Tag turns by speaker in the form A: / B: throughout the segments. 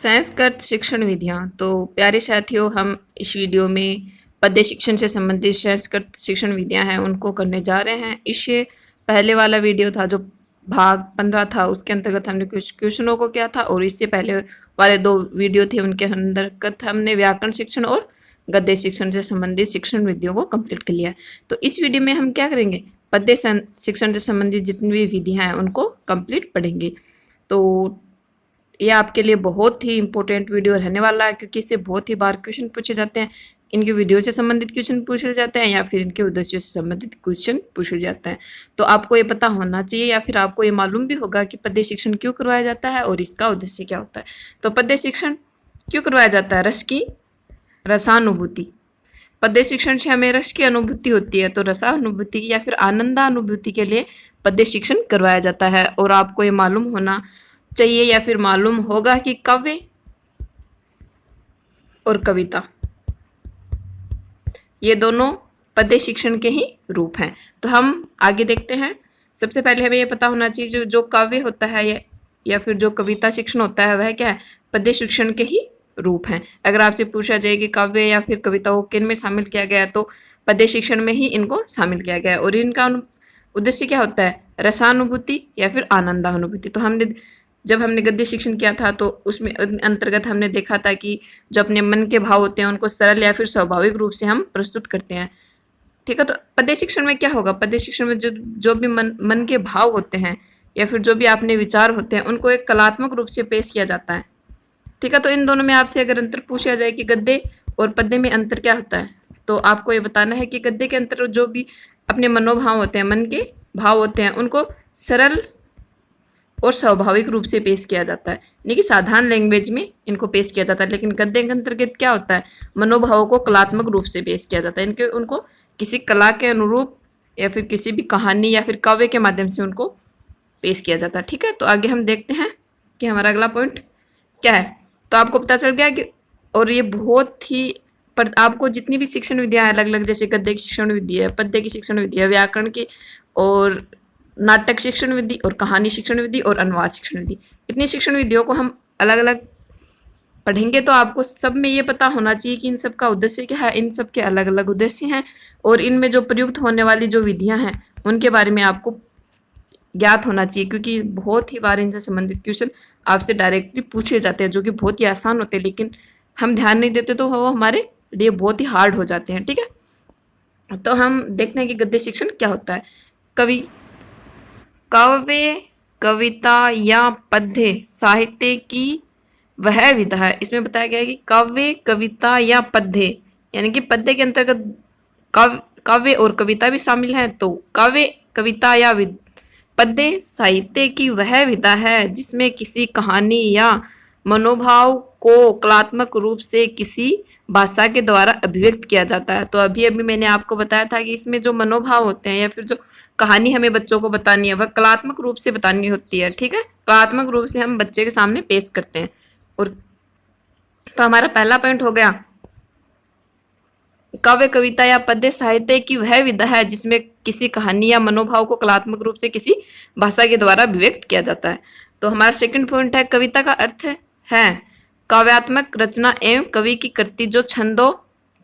A: संस्कृत शिक्षण विधियाँ। तो प्यारे साथियों, हम इस वीडियो में पद्य शिक्षण से संबंधित संस्कृत शिक्षण विधियाँ हैं उनको करने जा रहे हैं। इससे पहले वाला वीडियो था जो भाग 15 था, उसके अंतर्गत हमने कुछ क्वेश्चनों को किया था, और इससे पहले वाले 2 वीडियो थे उनके अंतर्गत हमने व्याकरण शिक्षण और गद्य शिक्षण से संबंधित शिक्षण विधियों को कंप्लीट कर लिया। तो इस वीडियो में हम क्या करेंगे, पद्य शिक्षण से संबंधित जितनी भी विधियाँ हैं उनको कंप्लीट पढ़ेंगे। तो ये आपके लिए बहुत ही इंपॉर्टेंट वीडियो रहने वाला है, क्योंकि इससे बहुत ही बार क्वेश्चन पूछे जाते हैं। इनके वीडियो से संबंधित क्वेश्चन पूछे जाते हैं या फिर इनके उद्देश्यों से संबंधित क्वेश्चन पूछे जाते हैं। तो आपको ये पता होना चाहिए या फिर आपको ये मालूम भी होगा कि पद्य शिक्षण क्यों करवाया जाता है और इसका उद्देश्य क्या होता है। तो पद्य शिक्षण क्यों करवाया जाता है? रस की रसानुभूति। पद्य शिक्षण से हमें रस की अनुभूति होती है, तो रसानुभूति या फिर आनंदानुभूति के लिए पद्य शिक्षण करवाया जाता है। और आपको ये मालूम होना चाहिए या फिर मालूम होगा कि काव्य और कविता ये दोनों पद्य शिक्षण के ही रूप हैं। तो हम आगे देखते हैं। सबसे पहले हमें ये पता होना चाहिए जो काव्य होता है या फिर जो कविता शिक्षण होता है वह क्या है? पद्य शिक्षण के ही रूप हैं। अगर आपसे पूछा जाए कि काव्य या फिर कविता को किन में शामिल किया गया है, तो पद्य शिक्षण में ही इनको शामिल किया गया है। और इनका उद्देश्य क्या होता है? रसानुभूति या फिर आनंदानुभूति। तो जब हमने गद्य शिक्षण किया था तो उसमें अंतर्गत हमने देखा था कि जो अपने मन के भाव होते हैं उनको सरल या फिर स्वाभाविक रूप से हम प्रस्तुत करते हैं। ठीक है, तो पद्य शिक्षण में क्या होगा? पद्य शिक्षण में जो भी मन के भाव होते हैं या फिर जो भी आपने विचार होते हैं उनको एक कलात्मक रूप से पेश किया जाता है। ठीक है, तो इन दोनों में आपसे अगर अंतर पूछा जाए कि गद्य और पद्य में अंतर क्या होता है, तो आपको ये बताना है कि गद्य के अंतर्गत जो भी अपने मनोभाव होते हैं, मन के भाव होते हैं, उनको सरल और स्वाभाविक रूप से पेश किया जाता है, यानी कि साधारण लैंग्वेज में इनको पेश किया जाता है। लेकिन गद्य के अंतर्गत क्या होता है? मनोभावों को कलात्मक रूप से पेश किया जाता है। उनको किसी कला के अनुरूप या फिर किसी भी कहानी या फिर काव्य के माध्यम से उनको पेश किया जाता है। ठीक है, तो आगे हम देखते हैं कि हमारा अगला पॉइंट क्या है। तो आपको पता चल गया कि, और ये बहुत ही पर आपको जितनी भी शिक्षण विधियाँ अलग अलग, जैसे गद्य की शिक्षण विधि है, पद्य की शिक्षण विधि है, व्याकरण की और नाटक शिक्षण विधि और कहानी शिक्षण विधि और अनुवाद शिक्षण विधि, इतनी शिक्षण विधियों को हम अलग अलग पढ़ेंगे। तो आपको सब में ये पता होना चाहिए कि इन सब का उद्देश्य क्या है, इन सब के अलग अलग उद्देश्य हैं, और इनमें जो प्रयुक्त होने वाली जो विधियां हैं उनके बारे में आपको ज्ञात होना चाहिए, क्योंकि बहुत ही बार इनसे संबंधित क्वेश्चन आपसे डायरेक्टली पूछे जाते हैं जो कि बहुत ही आसान होते हैं, लेकिन हम ध्यान नहीं देते तो वो हमारे लिए बहुत ही हार्ड हो जाते हैं। ठीक है, तो हम देखते हैं कि गद्य शिक्षण क्या होता है। काव्य, कविता या पद्य साहित्य की वह विधा है। इसमें बताया गया है कि काव्य, कविता या पद्य, यानी कि पद्य के अंतर्गत काव्य और कविता भी शामिल है। तो काव्य, कविता या पद्य साहित्य की वह विधा है जिसमें किसी कहानी या मनोभाव को कलात्मक रूप से किसी भाषा के द्वारा अभिव्यक्त किया जाता है। तो अभी मैंने आपको बताया था कि इसमें जो मनोभाव होते हैं या फिर जो कहानी हमें बच्चों को बतानी है वह कलात्मक रूप से बतानी होती है। ठीक है, कलात्मक रूप से हम बच्चे के सामने पेश करते हैं। और तो हमारा पहला पॉइंट हो गया, काव्य, कविता या पद्य साहित्य की वह विधा है जिसमें किसी कहानी या मनोभाव को कलात्मक रूप से किसी भाषा के द्वारा अभिव्यक्त किया जाता है। तो हमारा सेकंड पॉइंट है, कविता का अर्थ है काव्यात्मक रचना एवं कवि की कृति जो छंदों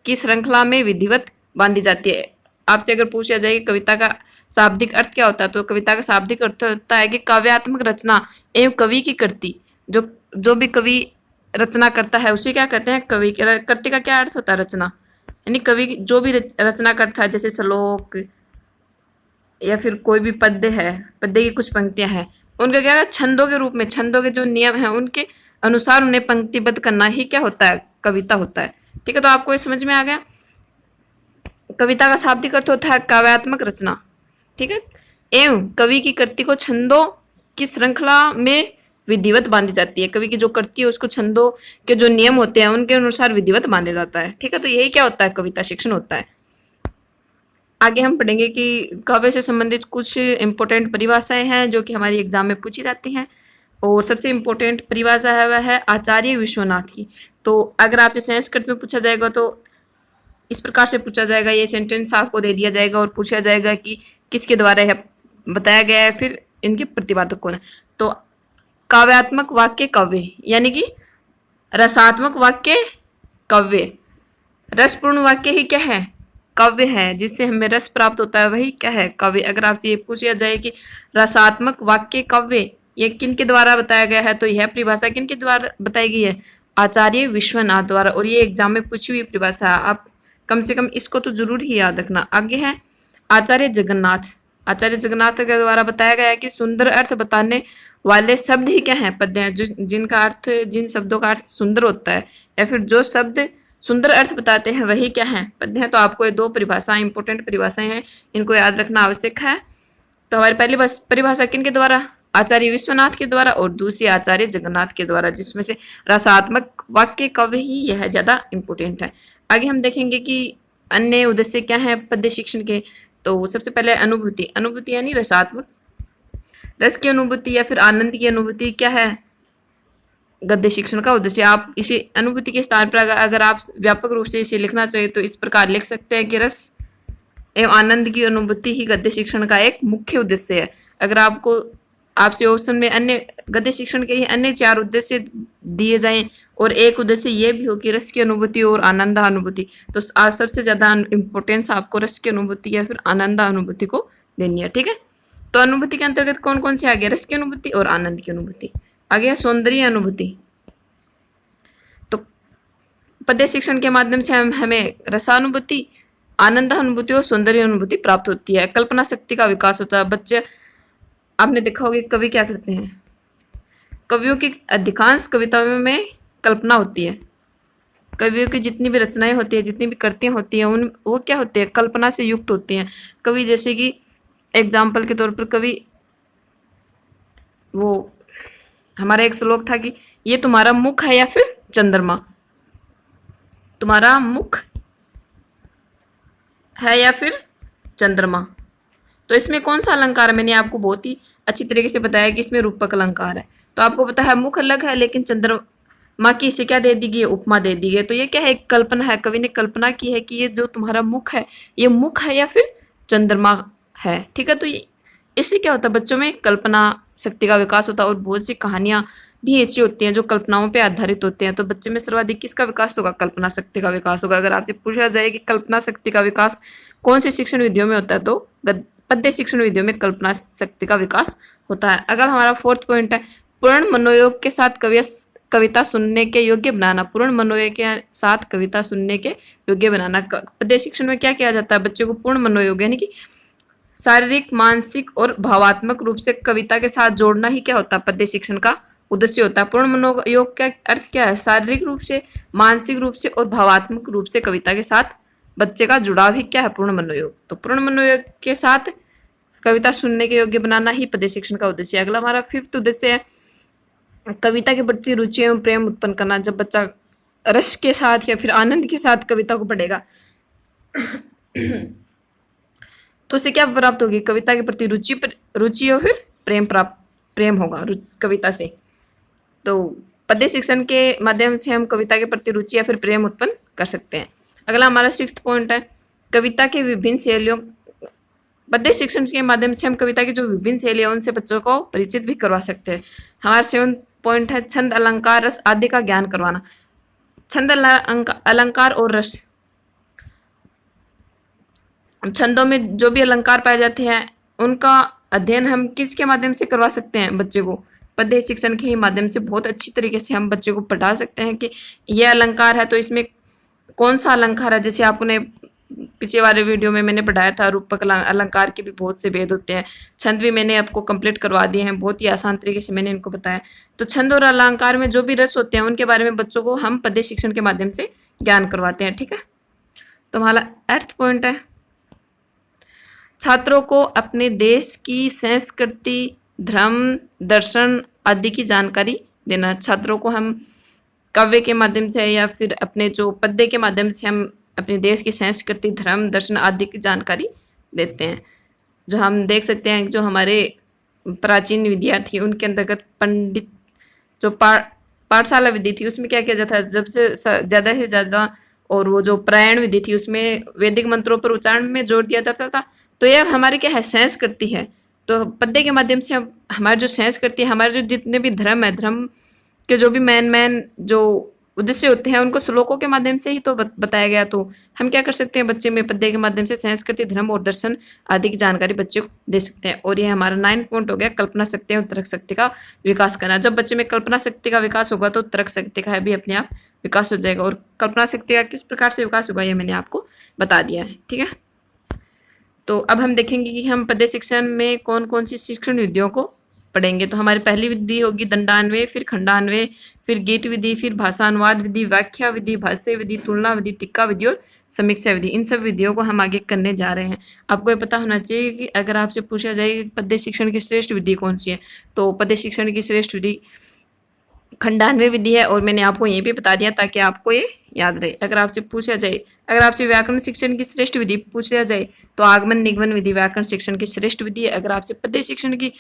A: की श्रृंखला में विधिवत बांधी जाती है। आपसे अगर पूछा जाए कि कविता का शाब्दिक अर्थ क्या होता है, तो कविता का शाब्दिक अर्थ होता है कि काव्यात्मक रचना एवं कवि की कृति, जो भी कवि रचना करता है उसे क्या कहते हैं? कवि। कृति का क्या अर्थ होता है? रचना, यानी कवि जो भी रचना करता है, जैसे श्लोक या फिर कोई भी पद्य है, पद्य की कुछ पंक्तियां हैं, उनका क्या है? छंदों के रूप में, छंदों के जो नियम हैं उनके अनुसार उन्हें पंक्तिबद्ध करना ही क्या होता है? कविता होता है। ठीक है, तो आपको ये समझ में आ गया। कविता का शाब्दिक अर्थ होता है काव्यात्मक रचना। ठीक है, एवं कवि की कृति को छंदों की श्रृंखला में विधिवत बांधी जाती है। कवि की जो कृति है उसको छंदों के जो नियम होते हैं उनके अनुसार विधिवत बांधा जाता है। ठीक है, तो यही क्या होता है? कविता शिक्षण होता है। आगे हम पढ़ेंगे कि काव्य से संबंधित कुछ इंपॉर्टेंट परिभाषाएं हैं जो कि हमारी एग्जाम में पूछी जाती हैं, और सबसे इम्पोर्टेंट परिभाषा है वह है आचार्य विश्वनाथ की। तो अगर आपसे संस्कृत में पूछा जाएगा तो इस प्रकार से पूछा जाएगा, ये सेंटेंस आपको दे दिया जाएगा और पूछा जाएगा कि किसके द्वारा यह बताया गया है, फिर इनके प्रतिपादक कौन है। तो काव्यात्मक वाक्य काव्य, यानी कि रसात्मक वाक्य काव्य, रसपूर्ण वाक्य ही क्या है? काव्य है। जिससे हमें रस प्राप्त होता है वही क्या है? काव्य। अगर आपसे ये पूछा जाए कि रसात्मक वाक्य काव्य ये किन के द्वारा बताया गया है, तो यह परिभाषा किन के द्वारा बताई गई है? आचार्य विश्वनाथ द्वारा। और ये एग्जाम में पूछी हुई परिभाषा है, आप कम से कम इसको तो जरूर ही याद रखना। आगे है आचार्य जगन्नाथ। आचार्य जगन्नाथ के द्वारा बताया गया है कि सुंदर अर्थ बताने वाले शब्द ही क्या है? पद्य हैं। जिनका अर्थ, जिन शब्दों का अर्थ सुंदर होता है या फिर जो शब्द सुंदर अर्थ बताते हैं वही क्या है? पद्य हैं। तो आपको ये दो परिभाषाएं, इंपॉर्टेंट परिभाषाएं हैं, इनको याद रखना आवश्यक है। तो हमारी पहली बस परिभाषा किन के द्वारा? आचार्य विश्वनाथ के द्वारा, और दूसरी आचार्य जगन्नाथ के द्वारा, जिसमें से रसात्मक वाक्य काव्य ही यह ज्यादा इंपॉर्टेंट है। आगे हम देखेंगे कि अन्य उद्देश्य क्या है पद्य शिक्षण के। तो सबसे पहले अनुभूति। अनुभूति यानी रसात्मक, रस की अनुभूति या फिर आनंद की अनुभूति क्या है? गद्य शिक्षण का उद्देश्य। आप इसे अनुभूति के स्थान पर अगर आप व्यापक रूप से इसे लिखना चाहिए तो इस प्रकार लिख सकते हैं कि रस एवं आनंद की अनुभूति ही गद्य शिक्षण का एक मुख्य उद्देश्य है। अगर आपसे ऑप्शन में अन्य गद्य शिक्षण के ही अन्य 4 उद्देश्य दिए जाएं और एक उद्देश्य ये भी हो कि रस की अनुभूति और आनंद अनुभूति, तो सबसे ज्यादा इंपॉर्टेंस आपको रस की अनुभूति या फिर आनंद अनुभूति को देनी है। ठीक है, तो अनुभूति के अंतर्गत कौन कौन से आ गया? रस की अनुभूति और आनंद की अनुभूति। आ गया सौंदर्य अनुभूति। तो पद्य शिक्षण के माध्यम से हमें रसानुभूति, आनंद अनुभूति और सौंदर्य अनुभूति प्राप्त होती है। कल्पना शक्ति का विकास होता है। बच्चे, आपने देखा होगा कवि क्या करते हैं, कवियों की अधिकांश कविताओं में कल्पना होती है। कवियों की जितनी भी रचनाएं होती है, जितनी भी कृतियां होती हैं, उन वो क्या होती है? कल्पना से युक्त होती हैं। कवि जैसे कि एग्जाम्पल के तौर पर कवि, वो हमारा एक श्लोक था कि ये तुम्हारा मुख है या फिर चंद्रमा, तुम्हारा मुख है या फिर चंद्रमा। तो इसमें कौन सा अलंकार है? मैंने आपको बहुत ही अच्छी तरीके से बताया कि इसमें रूपक अलंकार है। तो आपको पता है मुख अलग है, लेकिन चंद्रमा की इसे क्या दे दी गई? उपमा दे दी गई। तो ये क्या है? एक कल्पना है। कवि ने कल्पना की है कि ये जो तुम्हारा मुख है, ये मुख है या फिर चंद्रमा है। ठीक है, तो इससे क्या होता है? बच्चों में कल्पना शक्ति का विकास होता है। और बहुत सी कहानियां भी ऐसी होती हैं जो कल्पनाओं पे आधारित होते हैं। तो बच्चे में सर्वाधिक किसका विकास होगा? कल्पना शक्ति का विकास होगा। अगर आपसे पूछा जाए कि कल्पना शक्ति का विकास कौन सी शिक्षण विधियों में होता है, तो पद्य शिक्षण विधियों में कल्पना शक्ति का विकास होता है। अगर हमारा 4th पॉइंट है पूर्ण मनोयोग के साथ कविता सुनने के योग्य बनाना। पूर्ण मनोयोग के साथ कविता सुनने के योग्य बनाना। पद्य शिक्षण में क्या किया जाता है? बच्चे को पूर्ण मनोयोग यानी कि शारीरिक, मानसिक और भावात्मक रूप से कविता के साथ जोड़ना ही क्या होता है? पद्य शिक्षण का उद्देश्य होता है। पूर्ण मनोयोग का अर्थ क्या है? शारीरिक रूप से, मानसिक रूप से और भावात्मक रूप से कविता के साथ बच्चे का जुड़ाव ही क्या है? पूर्ण मनोयोग। तो पूर्ण मनोयोग के साथ कविता सुनने के योग्य बनाना ही पद्य शिक्षण का उद्देश्य है। अगला हमारा 5th उद्देश्य है कविता के प्रति रुचि एवं प्रेम उत्पन्न करना। जब बच्चा रस के साथ या फिर आनंद के साथ कविता को पढ़ेगा तो उसे क्या प्राप्त होगी? कविता के प्रति रुचि और फिर प्रेम होगा कविता से। तो पद्य शिक्षण के माध्यम से हम कविता के प्रति रुचि या फिर प्रेम उत्पन्न कर सकते हैं। अगला हमारा 6th पॉइंट है कविता के विभिन्न शैलियों। पद्य शिक्षण के माध्यम से हम कविता की जो विभिन्न शैलियां उनसे बच्चों को परिचित भी करवा सकते हैं। हमारा 7th पॉइंट है छंद, अलंकार, रस आदि का ज्ञान करवाना। छंद, अलंकार और रस, छंदों में जो भी अलंकार पाए जाते हैं उनका अध्ययन हम किसके माध्यम से करवा सकते हैं? बच्चे को पद्य शिक्षण के ही माध्यम से बहुत अच्छी तरीके से हम बच्चे को पढ़ा सकते हैं कि यह अलंकार है तो इसमें कौन सा अलंकार है। जैसे आपने पिछले वाले वीडियो में मैंने पढ़ाया था, रूपक अलंकार के भी बहुत से भेद होते हैं। छंद भी मैंने आपको कंप्लीट करवा दिए हैं, बहुत ही आसान तरीके से मैंने इनको बताया। तो छंद और अलंकार में जो भी रस होते हैं उनके बारे में बच्चों को हम पद्य शिक्षण के माध्यम से ज्ञान करवाते हैं। ठीक है, तो हमारा 8th पॉइंट है छात्रों को अपने देश की संस्कृति, धर्म, दर्शन आदि की जानकारी देना। छात्रों को हम काव्य के माध्यम से या फिर अपने जो पद्य के माध्यम से हम अपने देश की संस्कृति, धर्म, दर्शन आदि की जानकारी देते हैं। जो हम देख सकते हैं जो हमारे प्राचीन विद्या थी उनके अंतर्गत पंडित जो पाठशाला विधि थी उसमें क्या किया जाता है? जब से ज़्यादा से ज़्यादा, और वो जो प्रायण विधि थी उसमें वैदिक मंत्रों पर उच्चारण में जोर दिया जाता था। तो यह हमारी क्या है? संस्कृति है। तो पद्य के माध्यम से हम हमारी जो संस्कृति है, हमारे जो जितने भी धर्म है, धर्म के जो भी मेन जो उद्देश्य होते हैं उनको श्लोकों के माध्यम से ही तो बताया गया। तो हम क्या कर सकते हैं, बच्चे में पद्य के माध्यम से संस्कृति, धर्म और दर्शन आदि की जानकारी बच्चे को दे सकते हैं। और ये हमारा 9 पॉइंट हो गया, कल्पना शक्ति और तर्क शक्ति का विकास करना। जब बच्चे में कल्पना शक्ति का विकास होगा तो तर्क शक्ति का भी अपने आप विकास हो जाएगा। और कल्पना शक्ति का किस प्रकार से विकास होगा ये मैंने आपको बता दिया है, ठीक है। तो अब हम देखेंगे कि हम पद्य शिक्षण में कौन कौन सी शिक्षण विधियों को पढ़ेंगे। तो हमारी पहली विधि होगी दंडान्वय, फिर खंडान्वय, फिर गीत विधि, फिर भाषानुवाद विधि, व्याख्या विधि, भाष्य विधि, तुलना विधि, टीका विधि और समीक्षा विधि। इन सब विधियों को हम आगे करने जा रहे हैं। आपको ये पता होना चाहिए कि अगर आपसे पूछा जाए कि पद्य शिक्षण की श्रेष्ठ विधि कौन सी है, तो पद्य शिक्षण की श्रेष्ठ विधि खंडान्वय विधि है। और मैंने आपको ये भी बता दिया ताकि आपको ये याद रहे। अगर आपसे पूछा जाए, अगर आपसे व्याकरण शिक्षण की श्रेष्ठ विधि पूछा जाए तो आगमन निगमन विधि व्याकरण शिक्षण की श्रेष्ठ विधि है। अगर आपसे पद्य शिक्षण की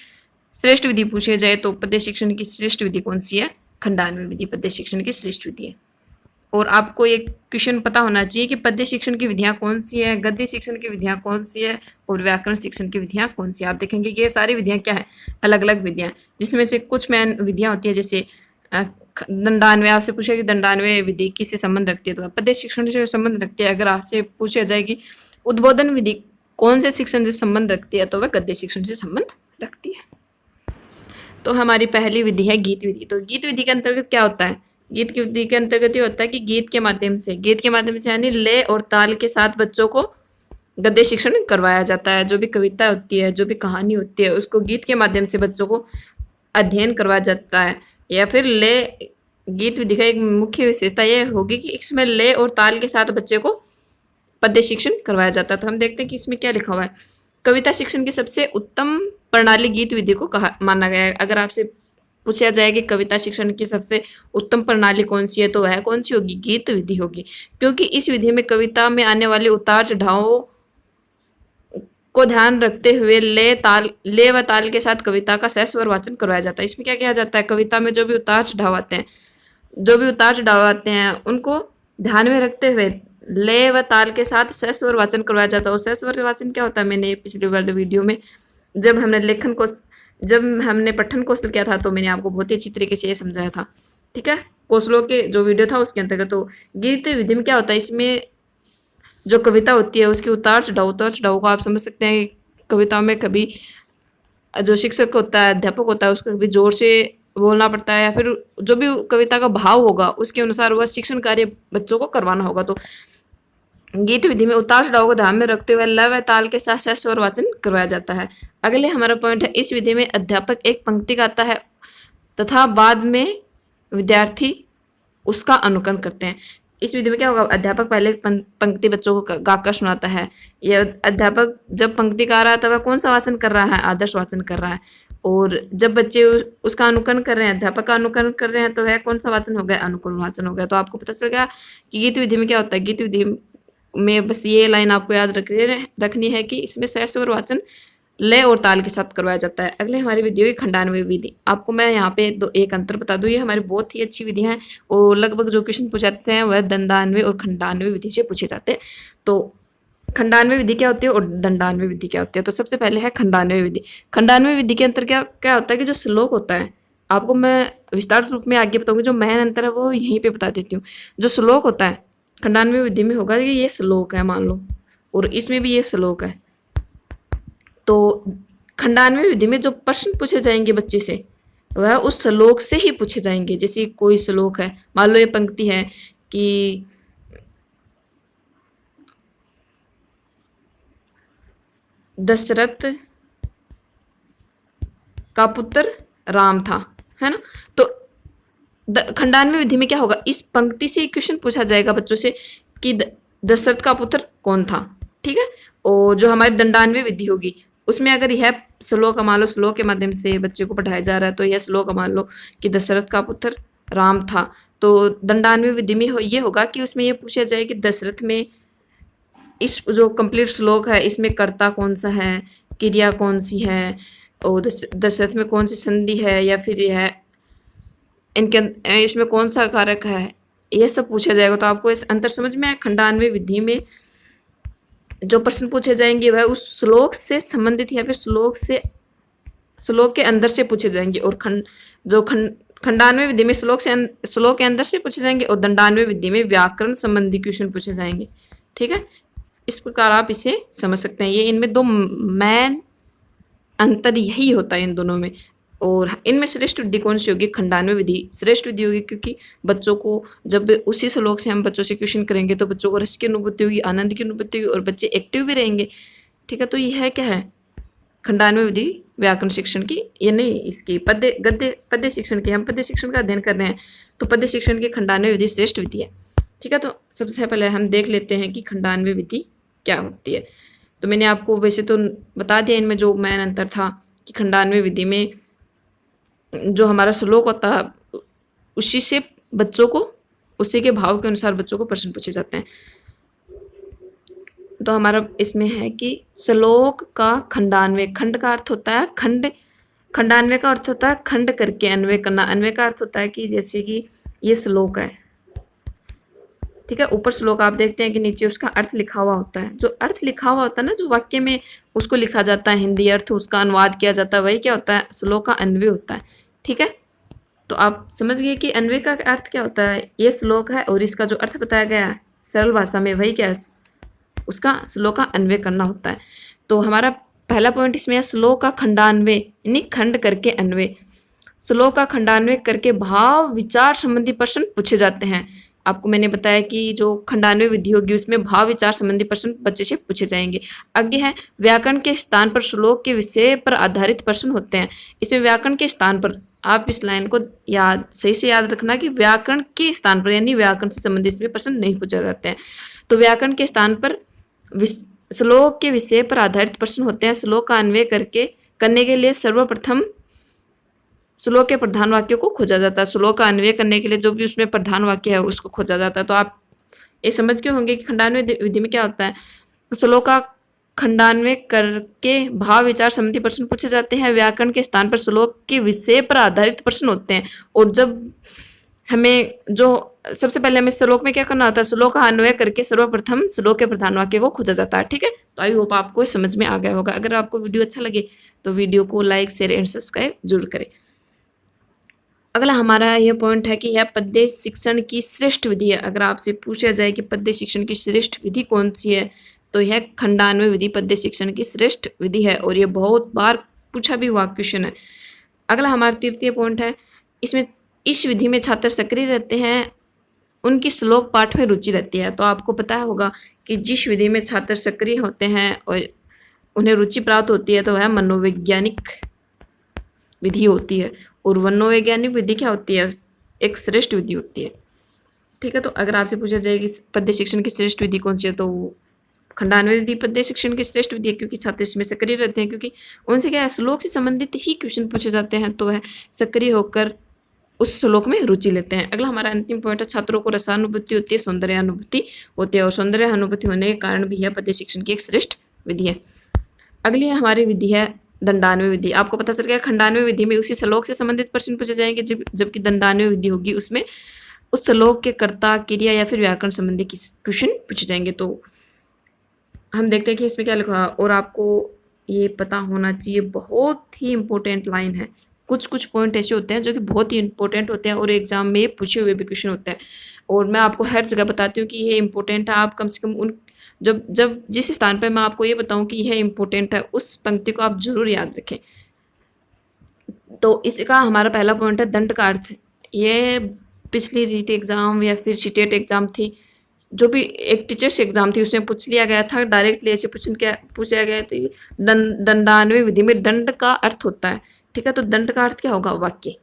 A: श्रेष्ठ विधि पूछे जाए तो पद्य शिक्षण की श्रेष्ठ विधि कौन सी है, खंडान्वय विधि पद्य शिक्षण की श्रेष्ठ विधि है। और आपको एक क्वेश्चन पता होना चाहिए कि पद्य शिक्षण की विधियां कौन सी है, गद्य शिक्षण की विधियां कौन सी है और व्याकरण शिक्षण की विधियां कौन सी है। आप देखेंगे कि ये सारी विधियां क्या है, अलग अलग विधियां, जिसमें से कुछ मेन विधियां होती है जैसे दंडान्वय। आपसे पूछे कि दंडान्वय विधि किससे संबंध रखती है, तो पद्य शिक्षण से संबंध रखती है। अगर आपसे पूछा जाए कि उद्बोधन विधि कौन से शिक्षण से संबंध रखती है, तो वह गद्य शिक्षण से संबंध रखती है। तो हमारी पहली विधि है गीत विधि। तो गीत विधि के अंतर्गत क्या होता है, गीत की विधि के अंतर्गत ये होता है कि गीत के माध्यम से यानी लय और ताल के साथ बच्चों को गद्य शिक्षण करवाया जाता है। जो भी कविता होती है, जो भी कहानी होती है, उसको गीत के माध्यम से बच्चों को अध्ययन करवाया जाता है। या फिर लय, गीत विधि का एक मुख्य विशेषता यह होगी कि इसमें लय और ताल के साथ बच्चे को पद्य शिक्षण करवाया जाता है। तो हम देखते हैं कि इसमें क्या लिखा हुआ है। कविता शिक्षण की सबसे उत्तम प्रणाली गीत विधि को कहा माना गया है। अगर आपसे पूछा जाए कि कविता शिक्षण की सबसे उत्तम प्रणाली कौन सी है, तो वह कौन सी होगी, गीत विधि होगी। क्योंकि इस विधि में कविता में आने वाले उतार चढ़ावों को ध्यान रखते हुए लय व ताल के साथ कविता का सहस्वर वाचन करवाया जाता है। इसमें क्या किया जाता है, कविता में जो भी उतार चढ़ाव आते हैं उनको ध्यान में रखते हुए लय व ताल के साथ सहस्वर वाचन करवाया जाता है। और सहस्वर वाचन क्या होता है, मैंने पिछले वाले वीडियो में जब हमने पठन कौशल किया था तो मैंने आपको बहुत ही अच्छी तरीके से ये समझाया था, ठीक है, कौशलों के जो वीडियो था उसके अंतर्गत। तो गीत विधि में क्या होता है, इसमें जो कविता होती है उसकी उतार चढ़ाव को आप समझ सकते हैं। कविता में कभी जो शिक्षक होता है, अध्यापक होता है, उसको कभी जोर से बोलना पड़ता है या फिर जो भी कविता का भाव होगा उसके अनुसार वह शिक्षण कार्य बच्चों को करवाना होगा। तो गीत विधि में उतार चढ़ाव को ध्यान में रखते हुए लय व ताल के साथ सहस्वर वाचन करवाया जाता है। अगले हमारा पॉइंट है, इस विधि में अध्यापक एक पंक्ति गाता है तथा बाद में विद्यार्थी उसका अनुकरण करते हैं। इस विधि में क्या होगा, अध्यापक पहले पंक्ति बच्चों को गाकर सुनाता है। यह अध्यापक जब पंक्ति गा रहा है तब वह कौन सा वाचन कर रहा है, आदर्श वाचन कर रहा है। और जब बच्चे उसका अनुकरण कर रहे हैं, अध्यापक का अनुकरण कर रहे हैं, तो वह कौन सा वाचन हो गया, अनुकरण वाचन हो गया। तो आपको पता चल गया कि गीत विधि में क्या होता है। गीत विधि में बस ये लाइन आपको याद रखनी है कि इसमें सहस्वर वाचन लय और ताल के साथ करवाया जाता है। अगले हमारी विधि हुई खंडान्वय विधि। आपको मैं यहाँ पे एक अंतर बता दूँ, ये हमारी बहुत ही अच्छी विधि है और लगभग जो क्वेश्चन पूछाते हैं वह दंडान्वय और खंडान्वय विधि से पूछे जाते हैं। तो खंडान्वय विधि क्या होती है और दंडान्वय विधि क्या होती है। तो सबसे पहले है खंडान्वय विधि। खंडान्वय विधि के अंतर क्या होता है कि जो श्लोक होता है, आपको मैं विस्तार रूप में आगे बताऊंगी, जो मेन अंतर है वो यहीं पे बता देती हूँ। जो श्लोक होता है खंडान्वय विधि में होगा कि ये श्लोक है मान लो, और इसमें भी ये श्लोक है। तो खंडान्वय विधि में जो प्रश्न पूछे जाएंगे बच्चे से वह उस श्लोक से ही पूछे जाएंगे। जैसे कोई श्लोक है, मान लो ये पंक्ति है कि दशरथ का पुत्र राम था, है ना। तो खंडान्वय विधि में क्या होगा, इस पंक्ति से क्वेश्चन पूछा जाएगा बच्चों से कि दशरथ का पुत्र कौन था, ठीक है। और जो हमारी दंडान्वय विधि होगी उसमें अगर यह श्लोक मान लो, श्लोक के माध्यम से बच्चे को पढ़ाया जा रहा है, तो यह श्लोक मान लो कि दशरथ का पुत्र राम था। तो दंडान्वय विधि में ये होगा कि उसमें ये पूछा जाए कि दशरथ में इस जो कंप्लीट श्लोक है इसमें कर्ता कौन सा है, क्रिया कौन सी है, और दशरथ में कौन सी संधि है, या फिर यह इनके इसमें कौन सा कारक है, यह सब पूछा जाएगा। तो आपको इस अंतर समझ में आया। खंडान्वय विधि में जो प्रश्न पूछे जाएंगे वह उस श्लोक से संबंधित या फिर श्लोक के अंदर से पूछे जाएंगे। और खंडान्वय विधि में श्लोक के अंदर से पूछे जाएंगे और दंडान्वय विधि में व्याकरण संबंधी क्वेश्चन पूछे जाएंगे। ठीक है, इस प्रकार आप इसे समझ सकते हैं। ये इनमें दो मेन अंतर यही होता है इन दोनों में। और इनमें श्रेष्ठ विधि कौन सी होगी? खंडान्वय विधि श्रेष्ठ विधि होगी, क्योंकि बच्चों को जब उसी श्लोक से हम बच्चों से क्वेश्चन करेंगे तो बच्चों को रस की अनुभूति होगी, आनंद की अनुभूति होगी और बच्चे एक्टिव भी रहेंगे। ठीक है, तो यह क्या है? खंडान्वय विधि व्याकरण शिक्षण की, ये नहीं इसकी पद्य शिक्षण की। हम पद्य शिक्षण का अध्ययन कर रहे हैं तो पद्य शिक्षण की खंडान्वय विधि श्रेष्ठ विधि है। ठीक है, तो सबसे पहले हम देख लेते हैं कि खंडान्वय विधि क्या होती है। तो मैंने आपको वैसे तो बता दिया इनमें जो मेन अंतर था कि खंडान्वय विधि में जो हमारा श्लोक होता है उसी से बच्चों को, उसी के भाव के अनुसार बच्चों को प्रश्न पूछे जाते हैं। तो हमारा इसमें है कि श्लोक का खंडान्वय, खंड का अर्थ होता है खंड, खंडान्वय का अर्थ होता है खंड करके अन्वय करना। अन्वय का अर्थ होता है कि जैसे कि ये श्लोक है, ठीक है, ऊपर श्लोक आप देखते हैं कि नीचे उसका अर्थ लिखा हुआ होता है। जो अर्थ लिखा हुआ होता है ना, जो वाक्य में उसको लिखा जाता है हिंदी अर्थ, उसका अनुवाद किया जाता है, वही क्या होता है? श्लोक का अन्वय होता है। ठीक है, तो आप समझ गए कि अन्वय का अर्थ क्या होता है। ये श्लोक है और इसका जो अर्थ बताया गया है सरल भाषा में, वही क्या है? उसका श्लोक का अन्वय करना होता है। तो हमारा पहला पॉइंट इसमें है श्लोक का खंडान्वय, यानी खंड करके अन्वय। श्लोक का खंडान्वय करके भाव विचार संबंधी प्रश्न पूछे जाते हैं। आपको मैंने बताया कि जो खंडान्वय विधि होगी उसमें भाव विचार संबंधी प्रश्न बच्चे से पूछे जाएंगे। आगे है व्याकरण के स्थान पर श्लोक के विषय पर आधारित प्रश्न होते हैं। इसमें व्याकरण के स्थान पर, आप इस लाइन को सही से याद रखना कि व्याकरण के स्थान पर, यानी व्याकरण से संबंधित इसमें प्रश्न नहीं पूछे जाते हैं। तो व्याकरण के स्थान पर श्लोक के विषय पर आधारित प्रश्न होते हैं। श्लोक का अन्वय करने के लिए सर्वप्रथम श्लोक के प्रधान वाक्य को खोजा जाता है। श्लोक का अन्वय करने के लिए जो भी उसमें प्रधान वाक्य है उसको खोजा जाता है। तो आप ये समझ के होंगे कि खंडान्वय विधि में क्या होता है। श्लोक का खंडान्वय करके भाव विचार संबंधी प्रश्न पूछे जाते हैं। व्याकरण के स्थान पर श्लोक के विषय पर आधारित प्रश्न होते हैं। और जब हमें जो सबसे पहले हमें श्लोक में क्या करना होता है, श्लोक का अन्वय करके सर्वप्रथम श्लोक के प्रधान वाक्य को खोजा जाता है। ठीक है, तो आई होप आपको समझ में आ गया होगा। अगर आपको वीडियो अच्छा लगे तो वीडियो को लाइक, शेयर एंड सब्सक्राइब जरूर करें। अगला हमारा यह पॉइंट है कि यह पद्य शिक्षण की श्रेष्ठ विधि है। अगर आपसे पूछा जाए कि पद्य शिक्षण की श्रेष्ठ विधि कौन सी है, तो यह खंडान्वय विधि पद्य शिक्षण की श्रेष्ठ विधि है। और ये बहुत बार पूछा भी हुआ क्वेश्चन है। अगला हमारा तृतीय पॉइंट है, इसमें इस विधि में छात्र सक्रिय रहते हैं, उनकी श्लोक पाठ में रुचि रहती है। तो आपको पता होगा कि जिस विधि में छात्र सक्रिय होते हैं और उन्हें रुचि प्राप्त होती है तो वह मनोवैज्ञानिक विधि होती है। और मनोवैज्ञानिक विधि क्या होती है? एक श्रेष्ठ विधि होती है। ठीक है, तो अगर आपसे पूछा जाए कि पद्य शिक्षण की श्रेष्ठ विधि कौन सी है, तो खंडान्वय विधि पद्य शिक्षण की श्रेष्ठ विधि है, क्योंकि छात्र इसमें सक्रिय रहते हैं, क्योंकि उनसे क्या है, श्लोक से संबंधित ही क्वेश्चन पूछे जाते हैं, तो वह सक्रिय होकर उस श्लोक में रुचि लेते हैं। अगला हमारा अंतिम पॉइंट है, छात्रों को रसानुभूति होती है, सौंदर्य अनुभूति होती है, और सौंदर्य अनुभूति होने के कारण भी यह पद्य शिक्षण की एक श्रेष्ठ विधि है। अगली हमारी विधि है दंडान्वय विधि। आपको पता चल गया खंडान्वय विधि में उसी श्लोक से संबंधित प्रश्न पूछे जाएंगे, जबकि दंडान्वय विधि होगी उसमें उस श्लोक के कर्ता, क्रिया या फिर व्याकरण संबंधी क्वेश्चन पूछे जाएंगे। तो हम देखते हैं कि इसमें क्या लिखा है, और आपको ये पता होना चाहिए, बहुत ही इंपॉर्टेंट लाइन है। कुछ पॉइंट ऐसे होते हैं जो कि बहुत ही इंपॉर्टेंट होते हैं और एग्जाम में पूछे हुए भी क्वेश्चन होते हैं, और मैं आपको हर जगह बताती हूँ कि ये इंपॉर्टेंट है। आप कम से कम उन जब जिस स्थान पर मैं आपको ये बताऊं कि यह इंपॉर्टेंट है, उस पंक्ति को आप जरूर याद रखें। तो इसका हमारा पहला पॉइंट है दंड का अर्थ। ये पिछली रीट एग्जाम या फिर सीटेट एग्जाम थी, जो भी एक टीचर्स एग्जाम थी, उसमें पूछ लिया गया था डायरेक्टली, ऐसे पूछा गया था। दंडान्वय विधि में दंड का अर्थ होता है। ठीक है, तो दंड का अर्थ क्या होगा? वाक्य।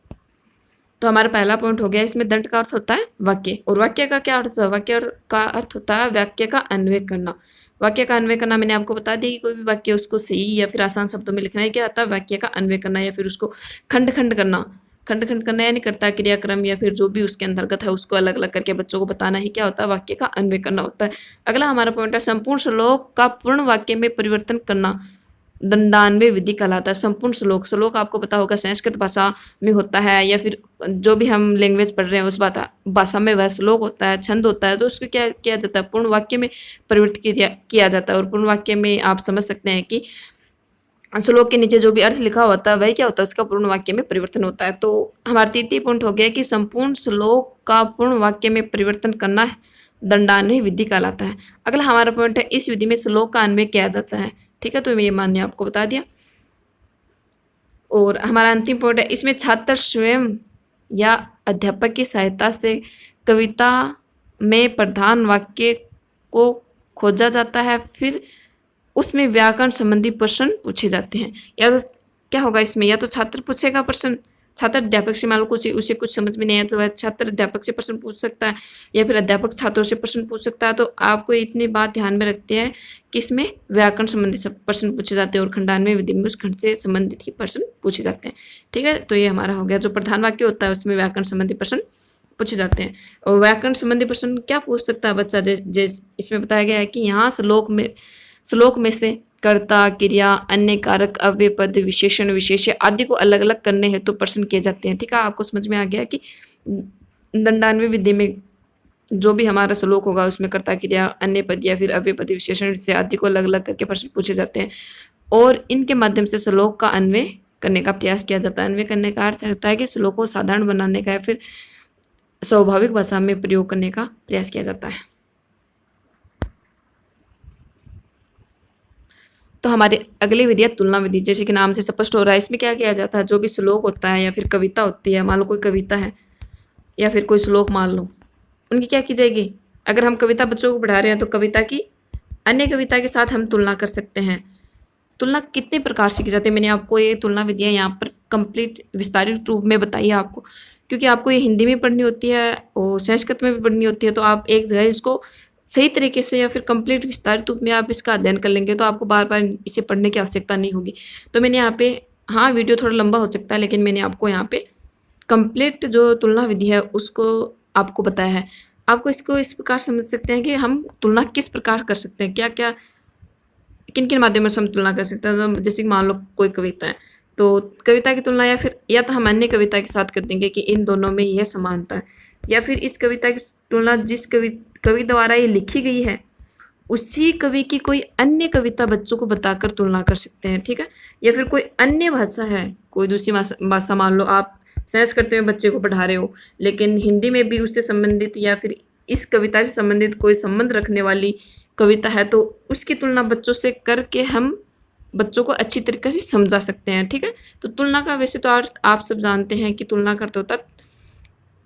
A: तो हमारा पहला पॉइंट हो गया, इसमें दंड का अर्थ होता है वाक्य। और वाक्य का क्या अर्थ होता है? वाक्य का अर्थ होता है वाक्य का अन्वय करना। वाक्य का अन्वय करना मैंने आपको बता दी कि कोई भी वाक्य उसको सही या फिर आसान शब्दों में लिखना है, क्या आता है? वाक्य का अन्वय करना, या फिर उसको खंड खंड करना, यानी कर्ता, क्रियाक्रम या फिर जो भी उसके अंतर्गत है उसको अलग अलग करके बच्चों को बताना ही क्या होता है? वाक्य का अन्वय करना होता है। अगला हमारा पॉइंट है संपूर्ण श्लोक का पूर्ण वाक्य में परिवर्तन करना, दंडान्वय विधि कहलाता है। संपूर्ण श्लोक आपको पता होगा संस्कृत भाषा में होता है, या फिर जो भी हम लैंग्वेज पढ़ रहे हैं उस भाषा में वह श्लोक होता है, छंद होता है, तो उसको क्या किया जाता है? पूर्ण वाक्य में परिवर्तित किया जाता है। और पूर्ण वाक्य में आप समझ सकते हैं कि श्लोक के नीचे जो भी अर्थ लिखा होता है वही क्या होता है, उसका पूर्ण वाक्य में परिवर्तन होता है। तो हमारा तृतीय पॉइंट हो गया कि संपूर्ण श्लोक का पूर्ण वाक्य में परिवर्तन करना दंडान्वय विधि कहलाता है। अगला हमारा पॉइंट है, इस विधि में श्लोक का अन्वय किया जाता है। ठीक है, तो मैं ये मान्य आपको बता दिया। और हमारा अंतिम पॉइंट है, इसमें छात्र स्वयं या अध्यापक की सहायता से कविता में प्रधान वाक्य को खोजा जाता है, फिर उसमें व्याकरण संबंधी प्रश्न पूछे जाते हैं। या तो क्या होगा इसमें, या तो छात्र पूछेगा प्रश्न, छात्र अध्यापक से मान लो उसे कुछ समझ में नहीं आया तो वह छात्र अध्यापक से प्रश्न पूछ सकता है, या फिर अध्यापक छात्रों से प्रश्न पूछ सकता है। तो आपको इतनी बात ध्यान में रखते हैं कि इसमें व्याकरण संबंधी सब प्रश्न पूछे जाते हैं और खंडान्वय विधि में उस खंड से संबंधित ही प्रश्न पूछे जाते हैं। ठीक है, तो ये हमारा हो गया, जो प्रधान वाक्य होता है उसमें व्याकरण संबंधी प्रश्न पूछे जाते हैं। और व्याकरण संबंधी प्रश्न क्या पूछ सकता है बच्चा, जैसे इसमें बताया गया है कि यहाँ श्लोक में से कर्ता, क्रिया, अन्य कारक, अव्यय पद, विशेषण, विशेष्य आदि को अलग अलग करने हेतु प्रश्न किए जाते हैं। ठीक है, आपको समझ में आ गया कि दंडान्वय विधि में जो भी हमारा श्लोक होगा उसमें कर्ता, क्रिया, अन्य पद या फिर अव्यय पद, विशेषण, विशेष्य आदि को अलग अलग करके प्रश्न पूछे जाते हैं और इनके माध्यम से श्लोक का अन्वय करने का प्रयास किया जाता है। अन्वय करने का अर्थ होता है कि श्लोक को साधारण बनाने का या फिर स्वाभाविक भाषा में प्रयोग करने का प्रयास किया जाता है। तो हमारी अगली विधि है तुलना विधि। जैसे कि नाम से स्पष्ट हो रहा है, इसमें क्या किया जाता है, जो भी श्लोक होता है या फिर कविता होती है, मान लो कोई कविता है या फिर कोई श्लोक मान लो, उनकी क्या की जाएगी, अगर हम कविता बच्चों को पढ़ा रहे हैं तो कविता की अन्य कविता के साथ हम तुलना कर सकते हैं। तुलना कितने प्रकार से की जाती है, मैंने आपको ये तुलना विधियाँ यहाँ पर कंप्लीट विस्तारित रूप में बताई है आपको, क्योंकि आपको ये हिंदी में पढ़नी होती है और संस्कृत में भी पढ़नी होती है। तो आप एक जगह इसको सही तरीके से या फिर कंप्लीट विस्तारित रूप में आप इसका अध्ययन कर लेंगे तो आपको बार बार इसे पढ़ने की आवश्यकता नहीं होगी। तो मैंने यहाँ पे, हाँ वीडियो थोड़ा लंबा हो सकता है लेकिन मैंने आपको यहाँ पे कंप्लीट जो तुलना विधि है उसको आपको बताया है। आपको इसको इस प्रकार समझ सकते हैं कि हम तुलना किस प्रकार कर सकते हैं, क्या क्या किन किन माध्यमों से हम तुलना कर सकते हैं। तो जैसे कि मान लो कोई कविता है तो कविता की तुलना या तो हम अन्य कविता के साथ कर देंगे कि इन दोनों में यह समानता है, या फिर इस कविता की तुलना जिस कवि द्वारा ये लिखी गई है उसी कवि की कोई अन्य कविता बच्चों को बताकर तुलना कर सकते हैं। ठीक है, या फिर कोई अन्य भाषा है, कोई दूसरी भाषा मान लो आप संस्कृत में बच्चे को पढ़ा रहे हो लेकिन हिंदी में भी उससे संबंधित या फिर इस कविता से संबंधित कोई संबंध रखने वाली कविता है तो उसकी तुलना बच्चों से करके हम बच्चों को अच्छी तरीके से समझा सकते हैं। ठीक है, तो तुलना का वैसे तो आप सब जानते हैं कि तुलना करते होता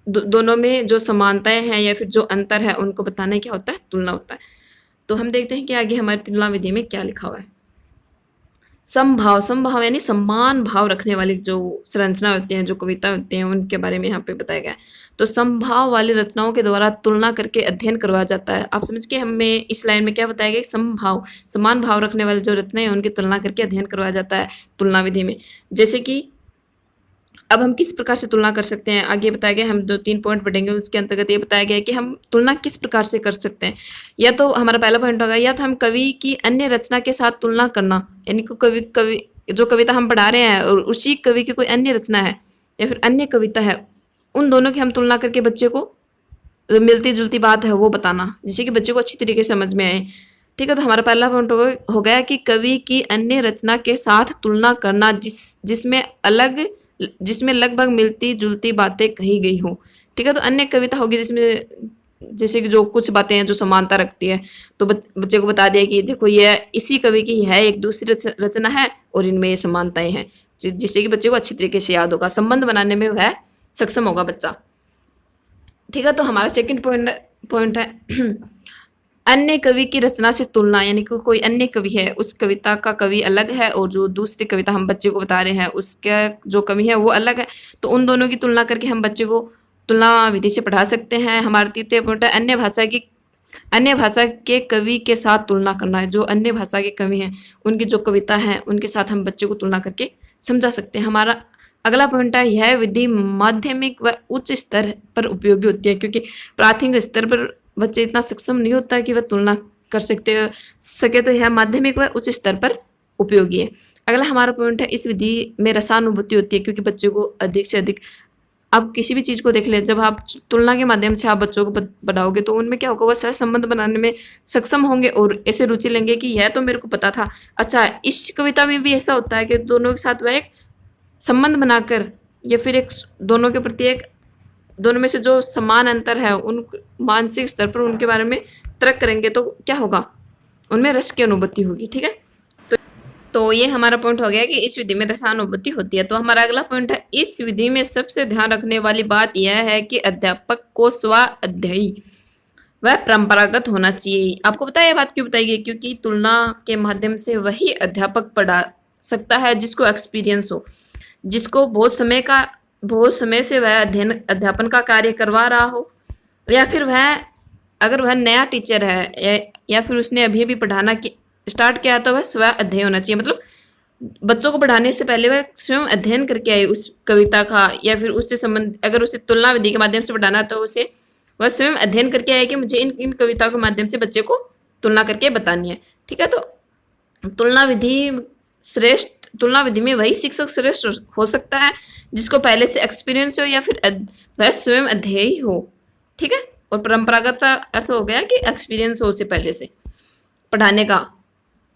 A: दोनों में जो समानताएं हैं या फिर जो अंतर है उनको बताने क्या होता है, तुलना होता है। तो हम देखते हैं कि आगे हमारी तुलना विधि में क्या लिखा हुआ है। समभाव यानी समान भाव रखने वाली जो संरचना होती हैं, जो कविता होती हैं, उनके बारे में यहाँ पे बताया गया है। तो समभाव वाली रचनाओं के द्वारा तुलना करके अध्ययन करवाया जाता है। आप समझ के हमें इस लाइन में क्या बताया गया, समभाव समान भाव रखने वाली जो रचनाएं हैं उनकी तुलना करके अध्ययन करवाया जाता है तुलना विधि में। जैसे कि अब हम किस प्रकार से तुलना कर सकते हैं, आगे बताया गया, हम जो 3 पॉइंट पढ़ेंगे उसके अंतर्गत ये बताया गया है कि हम तुलना किस प्रकार से कर सकते हैं। या तो हमारा पहला पॉइंट होगा, या तो हम कवि की अन्य रचना के साथ तुलना करना, यानी कि कवि जो कविता हम पढ़ा रहे हैं और उसी कवि की कोई अन्य रचना है या फिर अन्य कविता है, उन दोनों की हम तुलना करके बच्चे को मिलती जुलती बात है वो बताना, जिससे कि बच्चे को अच्छी तरीके से समझ में आए। ठीक है, तो हमारा पहला पॉइंट हो गया कि कवि की अन्य रचना के साथ तुलना करना जिसमें लगभग मिलती जुलती बातें कही गई हो। ठीक है, तो अन्य कविता होगी जिसमें जैसे कि जो कुछ बातें हैं जो समानता रखती है, तो बच्चे को बता दिया कि देखो ये इसी कवि की है, एक दूसरी रचना है और इनमें ये समानताएं हैं, जिससे कि बच्चे को अच्छी तरीके से याद होगा, संबंध बनाने में वह सक्षम होगा बच्चा। ठीक है, तो हमारा सेकंड पॉइंट है अन्य कवि की रचना से तुलना, यानी कि कोई अन्य कवि है, उस कविता का कवि अलग है और जो दूसरी कविता हम बच्चे को बता रहे हैं उसका जो कवि है वो अलग है, तो उन दोनों की तुलना करके हम बच्चे को तुलना विधि से पढ़ा सकते हैं। हमारा तृतीय पॉइंट है अन्य भाषा के कवि के साथ तुलना करना है। जो अन्य भाषा के कवि हैं उनकी जो कविता है उनके साथ हम बच्चे को तुलना करके समझा सकते हैं। हमारा अगला पॉइंट है, यह विधि माध्यमिक व उच्च स्तर पर उपयोगी होती है, क्योंकि प्राथमिक स्तर पर बच्चे इतना सक्षम नहीं होता है कि वह तुलना कर सके, तो यह माध्यमिक व उच्च स्तर पर उपयोगी है। अगला हमारा पॉइंट है, इस विधि में रसानुभूति होती है, क्योंकि बच्चे को अधिक से अधिक आप किसी भी चीज़ को देख लें, जब आप तुलना के माध्यम से आप बच्चों को बढ़ाओगे तो उनमें क्या होगा, वो सह संबंध बनाने में सक्षम होंगे और ऐसे रुचि लेंगे कि यह तो मेरे को पता था। अच्छा, इस कविता में भी ऐसा होता है कि दोनों के साथ वह एक संबंध बनाकर या फिर एक दोनों के प्रति एक दोनों में से जो समान अंतर है उन मानसिक स्तर पर उनके बारे में तर्क करेंगे तो क्या होगा, उनमें रस की अनुभूति होगी। ठीक है, तो ये हमारा पॉइंट हो गया कि इस विधि में रसानुभूति होती है। तो हमारा अगला पॉइंट है, इस विधि में सबसे ध्यान रखने वाली बात यह है कि अध्यापक को स्वाध्यायी वह परंपरागत होना चाहिए। आपको पता है ये बात क्यों बताई गई? क्योंकि तुलना के माध्यम से वही अध्यापक पढ़ा सकता है जिसको एक्सपीरियंस हो, जिसको बहुत समय से वह अध्यापन का कार्य करवा रहा हो, या फिर वह अगर वह नया टीचर है या फिर उसने अभी अभी पढ़ाना स्टार्ट किया तो वह स्व अध्ययन होना चाहिए। मतलब बच्चों को पढ़ाने से पहले वह स्वयं अध्ययन करके आए उस कविता का, या फिर उससे संबंध अगर उसे तुलना विधि के माध्यम से पढ़ाना तो उसे वह स्वयं अध्ययन करके आए कि मुझे इन कविताओं के माध्यम से बच्चे को तुलना करके बतानी है। ठीक है, तो तुलना विधि में वही शिक्षक श्रेष्ठ हो सकता है जिसको पहले से एक्सपीरियंस हो या फिर वह स्वयं अध्ययी हो। ठीक है, और परंपरागत का अर्थ हो गया कि एक्सपीरियंस हो उसे पहले से पढ़ाने का।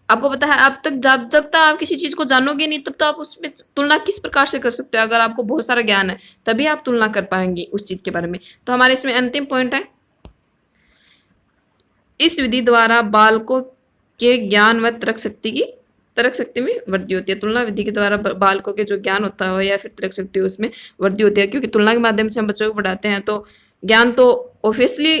A: आपको पता है, अब तक जब तक आप किसी चीज को जानोगे नहीं तब तो आप उसमें तुलना किस प्रकार से कर सकते हो? अगर आपको बहुत सारा ज्ञान है तभी आप तुलना कर पाएंगे उस चीज के बारे में। तो हमारे इसमें अंतिम पॉइंट है, इस विधि द्वारा बालकों के ज्ञान व तर्क शक्ति में वृद्धि होती है। तुलना विधि के द्वारा बालकों के जो ज्ञान होता है या फिर तर्क शक्ति उसमें वृद्धि होती है, क्योंकि तुलना के माध्यम से हम बच्चों को पढ़ाते हैं तो ज्ञान तो ऑब्वियसली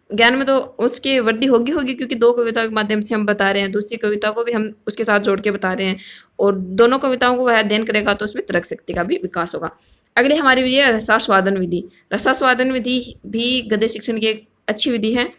A: ज्ञान में तो उसकी वृद्धि होगी क्योंकि दो कविताओं के माध्यम से हम बता रहे हैं, दूसरी कविता को भी हम उसके साथ जोड़ के बता रहे हैं और दोनों कविताओं को वह अध्ययन करेगा तो उसमें तर्क शक्ति का भी विकास होगा। अगली हमारी विधि है रसास्वादन विधि। रसास्वादन विधि भी गद्य शिक्षण की एक अच्छी विधि है।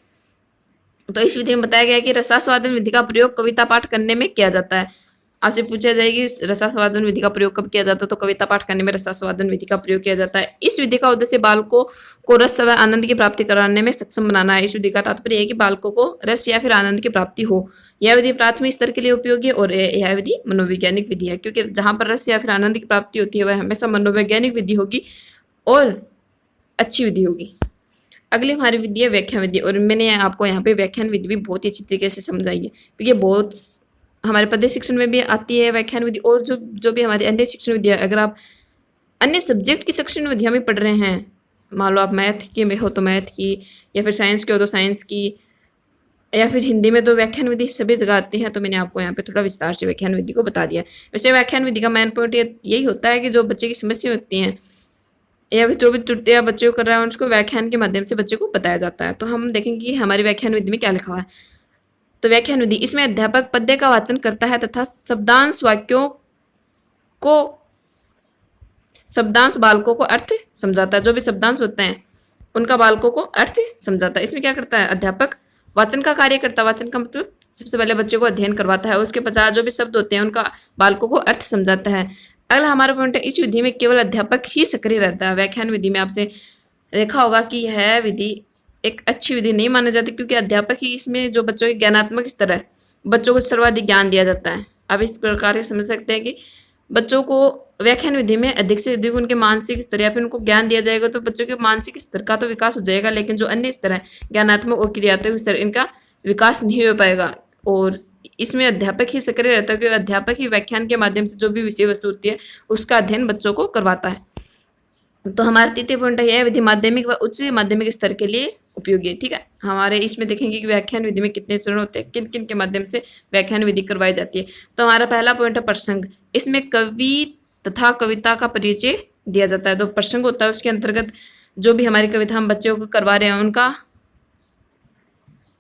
A: तो इस विधि में बताया गया है कि रसास्वादन विधि का प्रयोग कविता पाठ करने में किया जाता है। आपसे पूछा जाएगी रसास्वादन विधि का प्रयोग कब किया जाता है, तो कविता पाठ करने में रसास्वादन विधि का प्रयोग किया जाता है। इस विधि का उद्देश्य बालकों को रस व आनंद की प्राप्ति कराने में सक्षम बनाना है। इस विधि का तात्पर्य है कि बालकों को रस या फिर आनंद की प्राप्ति हो। यह विधि प्राथमिक स्तर के लिए उपयोगी है और यह विधि मनोवैज्ञानिक विधि है, क्योंकि जहां पर रस या फिर आनंद की प्राप्ति होती है वह हमेशा मनोवैज्ञानिक विधि होगी और अच्छी विधि होगी। अगली हमारी विधि है व्याख्यान विधि, और मैंने आपको यहाँ पे व्याख्यान विधि भी बहुत ही अच्छी तरीके से समझाई है, क्योंकि बहुत हमारे पद्य शिक्षण में भी आती है व्याख्यान विधि। और जो भी हमारी अन्य शिक्षण विधि है, अगर आप अन्य सब्जेक्ट की शिक्षण विधियाँ में पढ़ रहे हैं, मान लो आप मैथ की में हो तो मैथ की, या फिर साइंस के हो तो साइंस की, या फिर हिंदी में तो व्याख्यान विधि सभी जगह आती है, तो मैंने आपको यहाँ पे थोड़ा विस्तार से व्याख्यान विधि को बता दिया। वैसे व्याख्यान विधि का मेन पॉइंट यही होता है कि जो बच्चे की समस्या होती हैं या फिर जो भी त्रुटियां बच्चे को कर रहा है उसको व्याख्यान के माध्यम से बच्चे को बताया जाता है। तो हम देखेंगे कि हमारी व्याख्यान विधि में क्या लिखा हुआ है। तो व्याख्यान विधि, इसमें अध्यापक पद्य का वाचन करता है तथा शब्दांश बालकों को अर्थ समझाता है। जो भी शब्दांश होते हैं उनका बालकों को अर्थ समझाता है। इसमें क्या करता है, अध्यापक वाचन का कार्य करता है। वाचन का मतलब सबसे पहले बच्चे को अध्ययन करवाता है, उसके पश्चात जो भी शब्द होते हैं उनका बालकों को अर्थ समझाता है। अगला हमारा पॉइंट है, इस विधि में केवल अध्यापक ही सक्रिय रहता है। व्याख्यान विधि में आपसे देखा होगा कि यह विधि एक अच्छी विधि नहीं मानी जाती, क्योंकि अध्यापक ही इसमें जो बच्चों के ज्ञानात्मक स्तर है, बच्चों को सर्वाधिक ज्ञान दिया जाता है। आप इस प्रकार से समझ सकते हैं कि बच्चों को व्याख्यान विधि में अधिक से अधिक उनके मानसिक स्तर या फिर उनको ज्ञान दिया जाएगा तो बच्चों के मानसिक स्तर का तो विकास हो जाएगा, लेकिन जो अन्य स्तर है ज्ञानात्मक और क्रियात्मक स्तर, इनका विकास नहीं हो पाएगा। और इसमें अध्यापक ही सक्रिय रहता है, क्योंकि अध्यापक ही व्याख्यान के माध्यम से जो भी विषय वस्तु होती है उसका अध्ययन बच्चों को करवाता है। तो हमारा तृतीय पॉइंट है, यह विधि माध्यमिक व उच्च माध्यमिक स्तर के लिए उपयोगी है। ठीक है, हमारे इसमें देखेंगे कि व्याख्यान विधि में कितने चरण होते हैं, किन किन के माध्यम से व्याख्यान विधि करवाई जाती है। तो हमारा पहला पॉइंट है प्रसंग। इसमें कवि तथा कविता का परिचय दिया जाता है। तो प्रसंग होता है, उसके अंतर्गत जो भी हमारी कविता हम बच्चों को करवा रहे हैं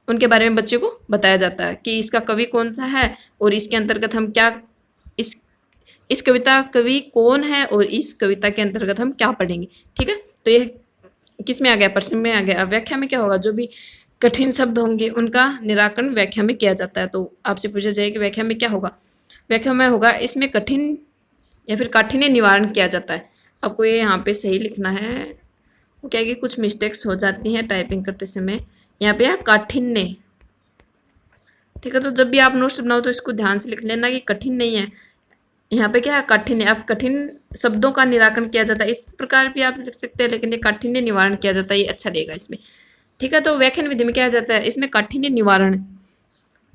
A: उनके बारे में बच्चे को बताया जाता है कि इसका कवि कौन सा है और इसके अंतर्गत हम क्या इस कविता कवि कौन है और इस कविता के अंतर्गत हम क्या पढ़ेंगे। ठीक है, तो यह किस में आ गया, प्रसंग में आ गया। अब व्याख्या में क्या होगा, जो भी कठिन शब्द होंगे उनका निराकरण व्याख्या में किया जाता है। तो आपसे पूछा जाए कि व्याख्या में क्या होगा, व्याख्या में होगा इसमें कठिन या फिर काठिन्य निवारण किया जाता है। आपको ये यहाँ पे सही लिखना है, वो क्या है कि कुछ मिस्टेक्स हो जाती हैं टाइपिंग करते समय। यहाँ पे काठिन्य, ठीक है। तो जब भी आप नोट्स बनाओ तो इसको ध्यान से लिख लेना कि कठिन नहीं है, यहाँ पे क्या है, काठिन्य। अब कठिन शब्दों का निराकरण किया जाता है, इस प्रकार भी आप लिख सकते हैं, लेकिन ये काठिन्य निवारण किया जाता है, ये अच्छा रहेगा इसमें। ठीक है, तो व्याख्यान विधि में क्या जाता है, इसमें काठिन्य निवारण,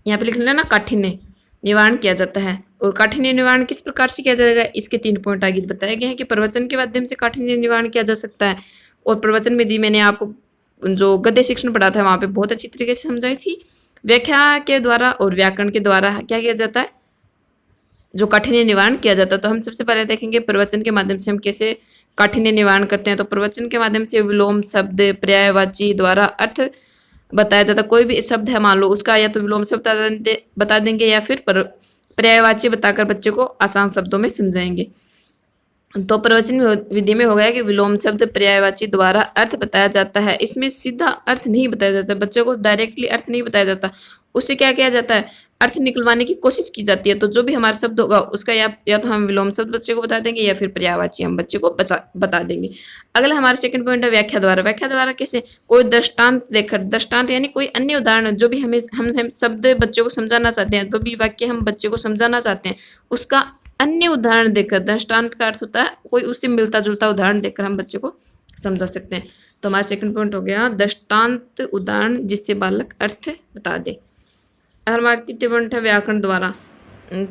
A: यहाँ पे लिख लेना, काठिन्य निवारण किया जाता है। और काठिन्य निवारण किस प्रकार से किया जाएगा, इसके 3 पॉइंट आगे बताए गए हैं कि प्रवचन के माध्यम से काठिन्य निवारण किया जा सकता है। और प्रवचन विधि मैंने आपको जो गद्य शिक्षण पढ़ा था वहां पे बहुत अच्छी तरीके से समझाई थी। व्याख्या के द्वारा और व्याकरण के द्वारा क्या किया जाता है, जो काठिन्य निवारण किया जाता है। तो हम सबसे पहले देखेंगे प्रवचन के माध्यम से हम कैसे काठिन्य निवारण करते हैं। तो प्रवचन के माध्यम से विलोम शब्द पर्यायवाची द्वारा अर्थ बताया जाता है। कोई भी शब्द है मान लो, उसका या तो विलोम शब्द बता देंगे या फिर पर्यायवाची बताकर बच्चे को आसान शब्दों में समझाएंगे। तो प्रवचन विधि में हो गया कि विलोम शब्द पर्यायवाची द्वारा अर्थ बताया जाता है। इसमें सीधा अर्थ नहीं बताया जाता, बच्चे को डायरेक्टली अर्थ नहीं बताया जाता, उससे क्या किया जाता है, अर्थ निकलवाने की कोशिश की जाती है। तो जो भी हमारा शब्द होगा उसका या तो हम विलोम शब्द बच्चे को बता देंगे या फिर पर्यायवाची हम बच्चे को बता देंगे। अगला हमारा सेकंड पॉइंट है व्याख्या द्वारा। व्याख्या द्वारा कैसे, कोई दृष्टांत देकर, दृष्टांत यानी कोई अन्य उदाहरण, जो भी हम शब्द बच्चे को समझाना चाहते हैं, तो भी वाक्य हम बच्चे को समझाना चाहते हैं, उसका अन्य उदाहरण देकर, दृष्टांत का अर्थ होता है कोई उससे मिलता जुलता उदाहरण देकर हम बच्चे को समझा सकते हैं। तो हमारा सेकंड पॉइंट हो गया दृष्टांत उदाहरण जिससे बालक अर्थ बता दे। अगर हमारा तृतीय पॉइंट है व्याकरण द्वारा।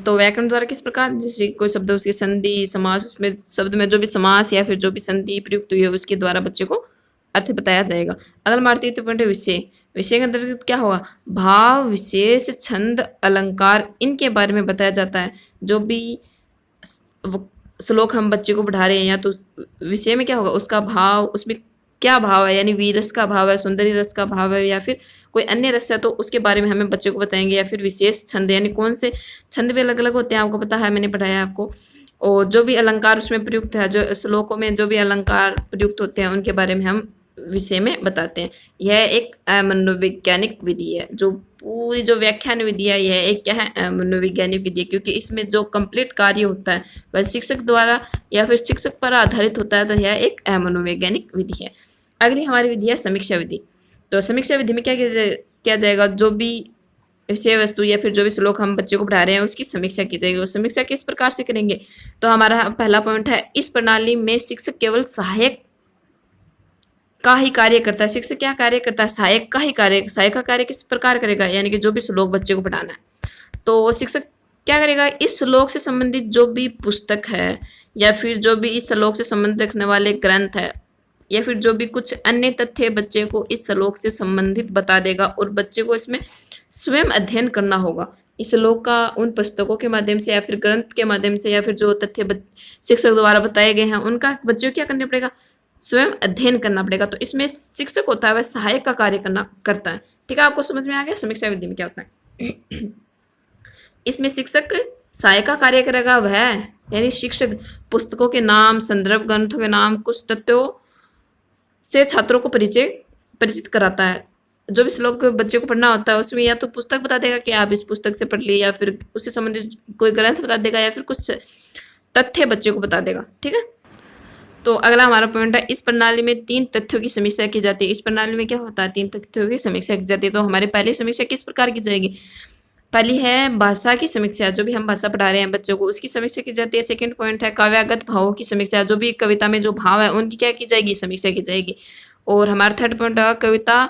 A: तो व्याकरण द्वारा किस प्रकार, जैसे कोई शब्द उसकी संधि समास, उसमें शब्द में जो भी समास या फिर जो भी संधि प्रयुक्त हुई है उसके द्वारा बच्चे को अर्थ बताया जाएगा। अगर हमारा तृतीय पॉइंट है विषय। विषय के अंतर्गत क्या होगा, भाव विशेष छंद अलंकार, इनके बारे में बताया जाता है। जो भी श्लोक हम बच्चे को पढ़ा रहे हैं, या तो विषय में क्या होगा, उसका भाव, उसमें क्या भाव है, यानी वीर रस का भाव है, सौंदर्य रस का भाव है, या फिर कोई अन्य रस है, तो उसके बारे में हमें बच्चे को बताएंगे। या फिर विशेष छंद, यानी कौन से छंद भी अलग अलग होते हैं, आपको पता है, मैंने पढ़ाया आपको। और जो भी अलंकार उसमें प्रयुक्त है, जो श्लोकों में जो भी अलंकार प्रयुक्त होते हैं, उनके बारे में हम विषय में बताते हैं। यह एक मनोवैज्ञानिक विधि है। जो पूरी जो व्याख्यान विधि है, यह एक क्या है, मनोवैज्ञानिक विधि है, क्योंकि इसमें जो कंप्लीट कार्य होता है वह शिक्षक द्वारा या फिर शिक्षक पर आधारित होता है। तो यह एक मनोवैज्ञानिक विधि है। अगली हमारी विधि है समीक्षा विधि। तो समीक्षा विधि में क्या किया जाएगा, जो भी विषय वस्तु या फिर जो भी श्लोक हम बच्चे को पढ़ा रहे हैं उसकी समीक्षा की जाएगी। और समीक्षा किस प्रकार से करेंगे, तो हमारा पहला पॉइंट है, इस प्रणाली में शिक्षक केवल सहायक का ही कार्य करता है। शिक्षक क्या कार्य करता है, सहायक का ही कार्य। सहायक का कार्य किस प्रकार करेगा, यानी कि जो भी श्लोक बच्चे को पढ़ाना है, तो शिक्षक क्या करेगा, इस श्लोक से संबंधित जो भी पुस्तक है या फिर जो भी इस श्लोक से संबंध रखने वाले ग्रंथ है या फिर जो भी कुछ अन्य तथ्य बच्चे को इस श्लोक से संबंधित बता देगा। और बच्चे को इसमें स्वयं अध्ययन करना होगा, इस श्लोक का उन पुस्तकों के माध्यम से या फिर ग्रंथ के माध्यम से, या फिर जो तथ्य शिक्षक द्वारा बताए गए हैं उनका बच्चे को क्या करना पड़ेगा, स्वयं अध्ययन करना पड़ेगा। तो इसमें शिक्षक होता है वह सहायक का कार्य करता है। ठीक है, आपको समझ में आ गया समीक्षा विधि में क्या होता है। इसमें शिक्षक सहायक का कार्य करेगा वह, यानी शिक्षक पुस्तकों के नाम, संदर्भ ग्रंथों के नाम, कुछ तथ्यों से छात्रों को परिचित कराता है। जो भी श्लोक बच्चे को पढ़ना होता है उसमें या तो पुस्तक बता देगा कि आप इस पुस्तक से पढ़ ली, या फिर उससे संबंधित कोई ग्रंथ बता देगा, या फिर कुछ तथ्य बच्चे को बता देगा। ठीक है, तो अगला हमारा पॉइंट है, इस प्रणाली में 3 तथ्यों की समीक्षा की जाती है। इस प्रणाली में क्या होता है, 3 तथ्यों की समीक्षा की जाती है। तो हमारी पहली समीक्षा किस प्रकार की जाएगी, पहली है भाषा की समीक्षा, जो भी हम भाषा पढ़ा रहे हैं बच्चों को उसकी समीक्षा की जाती है। सेकंड पॉइंट है काव्यागत भावों की समीक्षा, जो भी कविता में जो भाव है उनकी क्या की जाएगी, समीक्षा की जाएगी। और हमारा थर्ड पॉइंट है कविता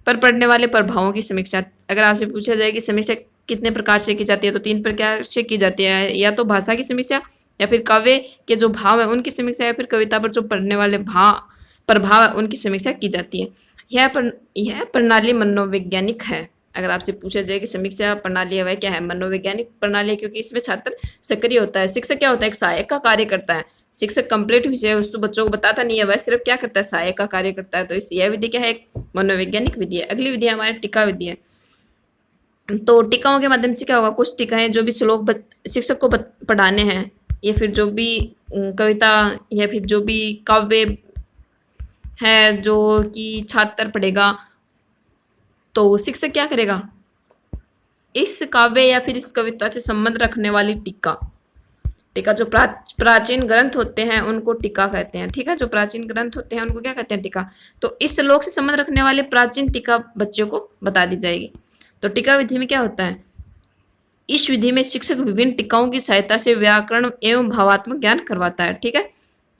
A: पर पड़ने वाले प्रभावों की समीक्षा। अगर आपसे पूछा जाए कि समीक्षा कितने प्रकार से की जाती है, तो 3 प्रकार से की जाती है, या तो भाषा की समीक्षा, या फिर काव्य के जो भाव है उनकी समीक्षा, या फिर कविता पर जो पड़ने वाले प्रभाव है उनकी समीक्षा की जाती है। यह प्रणाली मनोवैज्ञानिक है। अगर आपसे पूछा जाए कि समीक्षा प्रणाली है वह क्या है, मनोवैज्ञानिक प्रणाली है, क्योंकि इसमें छात्र सक्रिय होता है। शिक्षक क्या होता है, एक सहायक का कार्य करता है। शिक्षक कंप्लीट विषय वस्तु बच्चों को बताता नहीं है, वह सिर्फ क्या करता है, सहायक का कार्य करता है। तो यह विधि क्या है, एक मनोवैज्ञानिक विधि है। अगली विधि हमारी टीका विधि है। तो टीकाओं के माध्यम से क्या होगा, कुछ टीकाएं जो भी श्लोक शिक्षक को पढ़ाने हैं, या फिर जो भी कविता या फिर जो भी काव्य है जो कि छात्र पढ़ेगा, तो शिक्षक क्या करेगा, इस काव्य या फिर इस कविता से संबंध रखने वाली टीका जो प्राचीन ग्रंथ होते हैं उनको टीका कहते हैं। ठीक है, जो प्राचीन ग्रंथ होते हैं उनको क्या कहते हैं, टीका। तो इस श्लोक से संबंध रखने वाले प्राचीन टीका बच्चों को बता दी जाएगी। तो टीका विधि में क्या होता है, इस विधि में शिक्षक विभिन्न टीकाओं की सहायता से व्याकरण एवं भावात्मक ज्ञान करवाता है। ठीक है,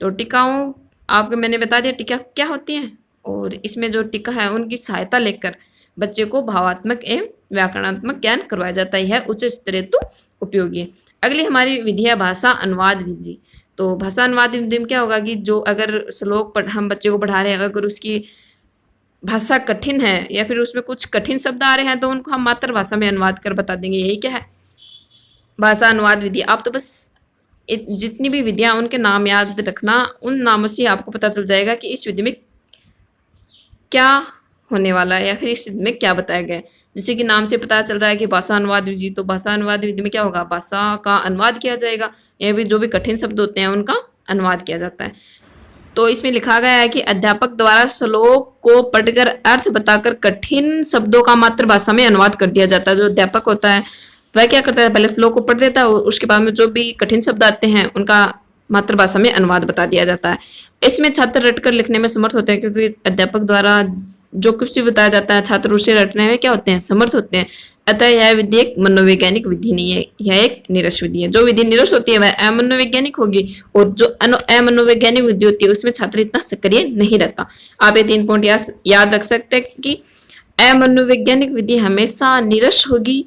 A: तो टीकाओं आपको मैंने बता दिया टीका क्या होती है, और इसमें जो टीका है उनकी सहायता लेकर बच्चे को भावात्मक एवं व्याकरणात्मक ज्ञान करवाया जाता है। यह उच्च स्तरीय तो उपयोगी है। अगली हमारी विधि है भाषा अनुवाद विधि। तो भाषा अनुवाद विधि में क्या होगा कि जो अगर श्लोक हम बच्चे को पढ़ा रहे हैं, अगर उसकी भाषा कठिन है या फिर उसमें कुछ कठिन शब्द आ रहे हैं तो उनको हम मातृभाषा में अनुवाद कर बता देंगे। यही क्या है भाषा अनुवाद विधि। आप तो बस जितनी भी विधियां उनके नाम याद रखना, उन नामों से आपको पता चल जाएगा कि इस विधि में क्या होने वाला है या फिर इस विधि में क्या बताया गया है। जैसे कि नाम से पता चल रहा है कि भाषा अनुवाद विधि, तो भाषा अनुवाद विधि में क्या होगा, भाषा का अनुवाद किया जाएगा या फिर जो भी कठिन शब्द होते हैं उनका अनुवाद किया जाता है। तो इसमें लिखा गया है कि अध्यापक द्वारा श्लोक को पढ़कर अर्थ बताकर कठिन शब्दों का मातृभाषा में अनुवाद कर दिया जाता है। जो अध्यापक होता है वह क्या करता है, पहले श्लोक को पढ़ देता है और उसके बाद में जो भी कठिन शब्द आते हैं उनका मातृभाषा में अनुवाद बता दिया जाता है। इसमें छात्र रटकर लिखने में समर्थ होते हैं, क्योंकि अध्यापक द्वारा जो कुछ भी बताया जाता है छात्र उसे रटने में क्या होते हैं, समर्थ होते हैं। अतः यह विधि एक मनोवैज्ञानिक विधि नहीं है, यह एक निरस विधि है। जो विधि निरस होती है वह अमनोवैज्ञानिक होगी, और जो अमनोवैज्ञानिक विधि होती है उसमें छात्र इतना सक्रिय नहीं रहता। आप ये 3 पॉइंट याद रख सकते हैं कि अमनोवैज्ञानिक विधि हमेशा निरस होगी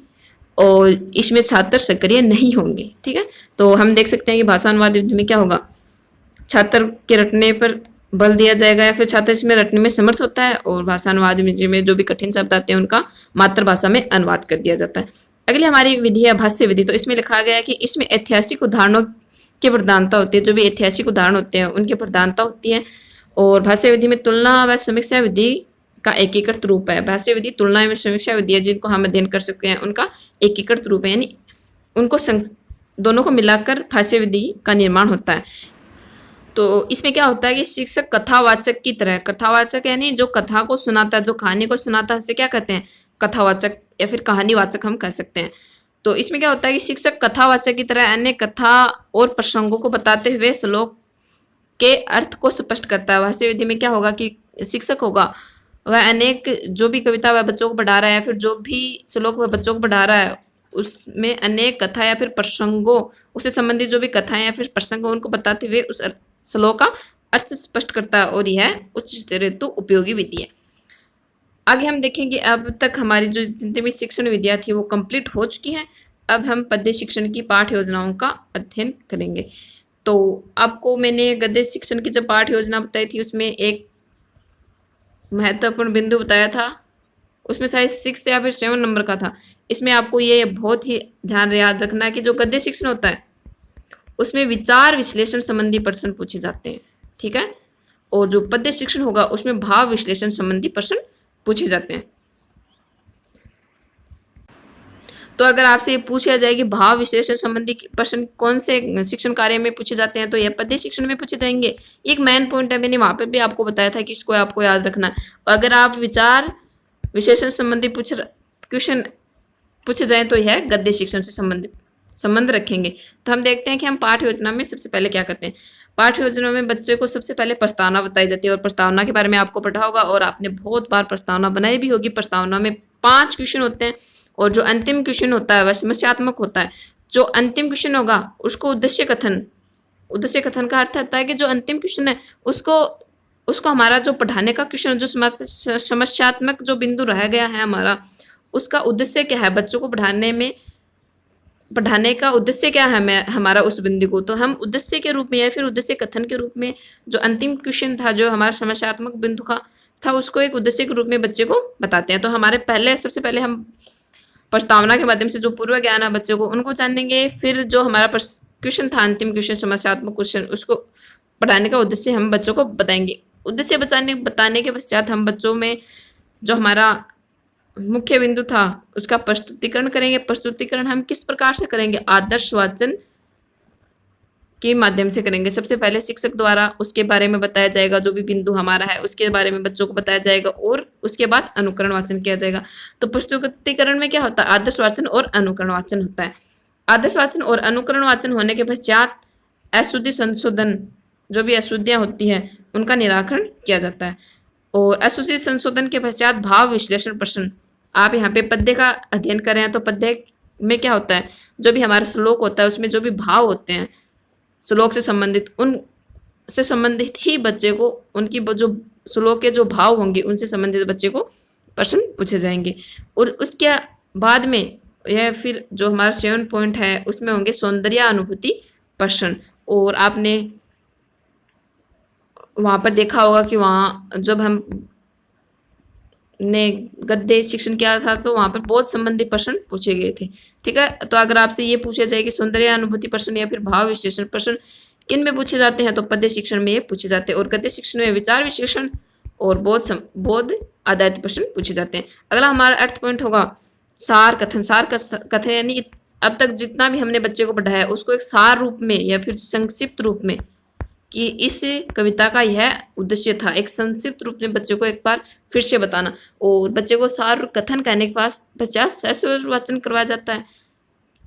A: और इसमें छात्र सक्रिय नहीं होंगे। ठीक है, तो हम देख सकते हैं कि भाषा अनुवाद विधि में क्या होगा, छात्र के रटने पर बल दिया जाएगा या फिर छात्र इसमें रटने में समर्थ होता है, और भाषा अनुवाद विधि में जो भी कठिन शब्द आते हैं उनका मातृभाषा में अनुवाद कर दिया जाता है। अगली हमारी विधि है भाष्य विधि। तो इसमें लिखा गया है कि इसमें ऐतिहासिक उदाहरणों की प्रधानता होती है। जो भी ऐतिहासिक उदाहरण होते हैं उनकी प्रधानता होती है। और भाष्य विधि में तुलना व समीक्षा विधि का एकीकृत रूप है। भाष्य विधि तुलना एवं समीक्षा विधि है जिनको हम अध्ययन कर सकते हैं, उनका एकीकृत रूप है, यानी उनको दोनों को मिलाकर भाष्य विधि का निर्माण होता है। तो इसमें क्या होता है कि शिक्षक कथावाचक की तरह, कथावाचक यानी जो कथा को सुनाता है, जो कहानी को सुनाता है उसे क्या कहते हैं, कथावाचक या फिर कहानीवाचक हम कह सकते हैं। तो इसमें क्या होता है कि शिक्षक कथावाचक की तरह अन्य कथा और प्रसंगों को बताते हुए श्लोक के अर्थ को स्पष्ट करता है। भाष्य विधि में क्या होगा कि शिक्षक होगा वह अनेक जो भी कविता वह बच्चों को पढ़ा रहा है या फिर जो भी श्लोक वह बच्चों को पढ़ा रहा है उसमें अनेक कथा या फिर प्रसंगों, उससे संबंधित जो भी कथाएं या फिर प्रसंग उनको बताते हुए उस श्लोक का अर्थ स्पष्ट करता है, और यह उच्च स्तरीय तो उपयोगी विधि है। आगे हम देखेंगे, अब तक हमारी जो जितनी भी शिक्षण विधियां थी वो कंप्लीट हो चुकी हैं। अब हम पद्य शिक्षण की पाठ योजनाओं का अध्ययन करेंगे। तो आपको मैंने गद्य शिक्षण की जब पाठ योजना बताई थी उसमें एक महत्वपूर्ण बिंदु बताया था, उसमें शायद 6 या फिर 7 नंबर का था। इसमें आपको ये बहुत ही ध्यान याद रखना है कि जो गद्य शिक्षण होता है उसमें विचार विश्लेषण संबंधी प्रश्न पूछे जाते हैं। ठीक है, और जो पद्य शिक्षण होगा उसमें भाव विश्लेषण संबंधी प्रश्न पूछे जाते हैं। तो अगर आपसे ये पूछा जाए कि भाव विश्लेषण संबंधी प्रश्न कौन से शिक्षण कार्य में पूछे जाते हैं, तो यह पद्य शिक्षण में पूछे जाएंगे। एक मेन पॉइंट है, मैंने वहां पर भी आपको बताया था कि इसको आपको याद रखना है। अगर आप विचार विश्लेषण संबंधी क्वेश्चन पूछे जाए तो यह गद्य शिक्षण से संबंध रखेंगे। तो हम देखते हैं कि हम पाठ योजना में सबसे पहले क्या करते हैं। पाठ योजना में बच्चे को सबसे पहले प्रस्तावना बताई जाती है, और प्रस्तावना के बारे में आपको पढ़ा होगा और आपने बहुत बार प्रस्तावना बनाई भी होगी। प्रस्तावना में 5 क्वेश्चन होते हैं, और जो अंतिम क्वेश्चन होता है वह समस्यात्मक होता है। जो अंतिम क्वेश्चन होगा उसको उद्देश्य कथन का अर्थ होता है कि जो अंतिम क्वेश्चन है उसको हमारा जो पढ़ाने का क्वेश्चन, जो समस्यात्मक जो बिंदु रह गया है हमारा, उसका उद्देश्य क्या है, बच्चों को पढ़ाने का उद्देश्य क्या है हमारा उस बिंदु को। तो हम उद्देश्य के रूप में या फिर उद्देश्य कथन के रूप में जो अंतिम क्वेश्चन था, जो हमारा समस्यात्मक बिंदु का था, उसको एक उद्देश्य के रूप में बच्चे को बताते हैं। तो हमारे सबसे पहले हम प्रस्तावना के माध्यम से जो पूर्व ज्ञान है बच्चों को उनको जानेंगे। फिर जो हमारा क्वेश्चन था, अंतिम क्वेश्चन, समस्यात्मक क्वेश्चन, उसको पढ़ाने का उद्देश्य हम बच्चों को बताएंगे। उद्देश्य बताने के पश्चात हम बच्चों में जो हमारा मुख्य बिंदु था उसका प्रस्तुतिकरण करेंगे। प्रस्तुतिकरण हम किस प्रकार से करेंगे, आदर्श वाचन के माध्यम से करेंगे। सबसे पहले शिक्षक द्वारा उसके बारे में बताया जाएगा, जो भी बिंदु हमारा है उसके बारे में बच्चों को बताया जाएगा, और उसके बाद अनुकरण वाचन किया जाएगा। तो प्रस्तुतिकरण में क्या होता है, आदर्श वाचन और अनुकरण वाचन होता है। आदर्श वाचन और अनुकरण वाचन होने के पश्चात अशुद्धि संशोधन, जो भी अशुद्धियां होती है उनका निराकरण किया जाता है। और अशुद्धि संशोधन के पश्चात भाव विश्लेषण प्रश्न। आप यहाँ पे पद्य का अध्ययन कर रहे हैं तो पद्य में क्या होता है, जो भी हमारा श्लोक होता है उसमें जो भी भाव होते हैं श्लोक से संबंधित, उन से संबंधित ही बच्चे को उनकी जो श्लोक के जो भाव होंगे उनसे संबंधित बच्चे को प्रश्न पूछे जाएंगे। और उसके बाद में यह फिर जो हमारा 7 पॉइंट है उसमें होंगे सौंदर्य अनुभूति प्रश्न। और आपने वहाँ पर देखा होगा कि वहाँ जब हम ने गद्य शिक्षण किया था तो वहाँ पर बोध संबंधी प्रश्न पूछे गए थे। ठीक है, तो अगर आपसे ये पूछा जाए कि सौंदर्य अनुभूति प्रश्न या फिर भाव विश्लेषण प्रश्न किन में पूछे जाते हैं, तो पद्य शिक्षण में ये पूछे जाते हैं। और गद्य शिक्षण में विचार विश्लेषण और बोध आधारित प्रश्न पूछे जाते हैं। अगला हमारा 8 पॉइंट होगा सार कथन। सार कथन यानी अब तक जितना भी हमने बच्चे को पढ़ाया उसको एक सार रूप में या फिर संक्षिप्त रूप में, कि इस कविता का यह उद्देश्य था, एक संक्षिप्त रूप में बच्चे को एक बार फिर से बताना। और बच्चे को सार कथन कहने के पश्चात सहस्वर वाचन करवाया जाता है।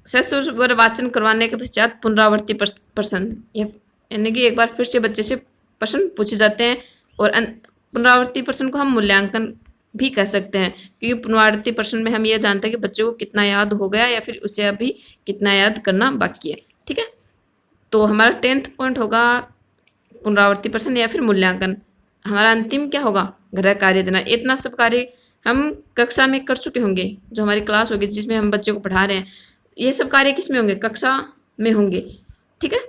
A: सहस्वर वाचन करवाने के पश्चात पुनरावृत्ति प्रश्न, यानी कि एक बार फिर से बच्चे से प्रश्न पूछे जाते हैं। और पुनरावृत्ति प्रश्न को हम मूल्यांकन भी कह सकते हैं, क्योंकि पुनरावृत्ति प्रश्न में हम ये जानते हैं कि बच्चे को कितना याद हो गया या फिर उसे अभी कितना याद करना बाकी है। ठीक है, तो हमारा 10th पॉइंट होगा पुनरावृत्ति प्रश्न या फिर मूल्यांकन। हमारा अंतिम क्या होगा, गृह कार्य देना। इतना सब कार्य हम कक्षा में कर चुके होंगे, जो हमारी क्लास होगी जिसमें हम बच्चे को पढ़ा रहे हैं, ये सब कार्य किस में होंगे, कक्षा में होंगे। ठीक है,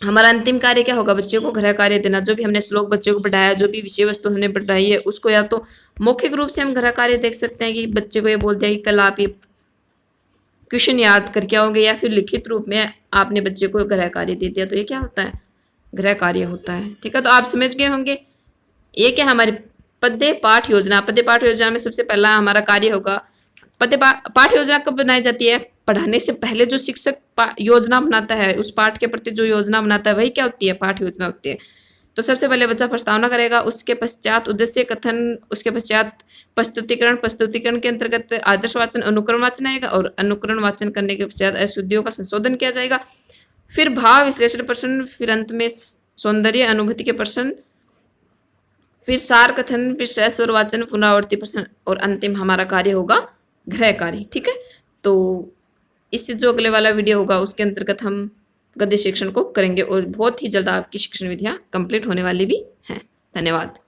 A: हमारा अंतिम कार्य क्या होगा, बच्चे को गृह कार्य देना। जो भी हमने श्लोक बच्चे को पढ़ाया, जो भी विषय वस्तु हमने पढ़ाई है उसको या तो मौखिक रूप से हम गृह कार्य देख सकते हैं कि बच्चे को ये बोल दिया कि कल आप ये क्वेश्चन याद करके आओगे, या फिर लिखित रूप में आपने बच्चे को गृह कार्य दे दिया, तो ये क्या होता है, गृह कार्य होता है। ठीक है, तो आप समझ गए होंगे ये क्या हमारी पद्य पाठ योजना। पद्य पाठ योजना में सबसे पहला हमारा कार्य होगा, पद्य पाठ योजना कब बनाई जाती है, पढ़ाने से पहले जो शिक्षक योजना बनाता है, उस पाठ के प्रति जो योजना बनाता है वही क्या होती है, पाठ योजना होती है। तो सबसे पहले बच्चा प्रस्तावना करेगा, उसके पश्चात उद्देश्य कथन, उसके पश्चात प्रस्तुतिकरण, प्रस्तुतिकरण के अंतर्गत आदर्श वाचन, अनुकरण वाचन आएगा, और अनुकरण वाचन करने के पश्चात अशुद्धियों का संशोधन किया जाएगा, फिर भाव विश्लेषण प्रश्न, फिर अंत में सौंदर्य अनुभूति के प्रश्न, फिर सार कथन, फिर सहस्वर वाचन, पुनरावृत्ति प्रश्न, और अंतिम हमारा कार्य होगा गृह कार्य। ठीक है, तो इससे जो अगले वाला वीडियो होगा उसके अंतर्गत हम गद्य शिक्षण को करेंगे, और बहुत ही जल्द आपकी शिक्षण विधियाँ कंप्लीट होने वाली भी हैं। धन्यवाद।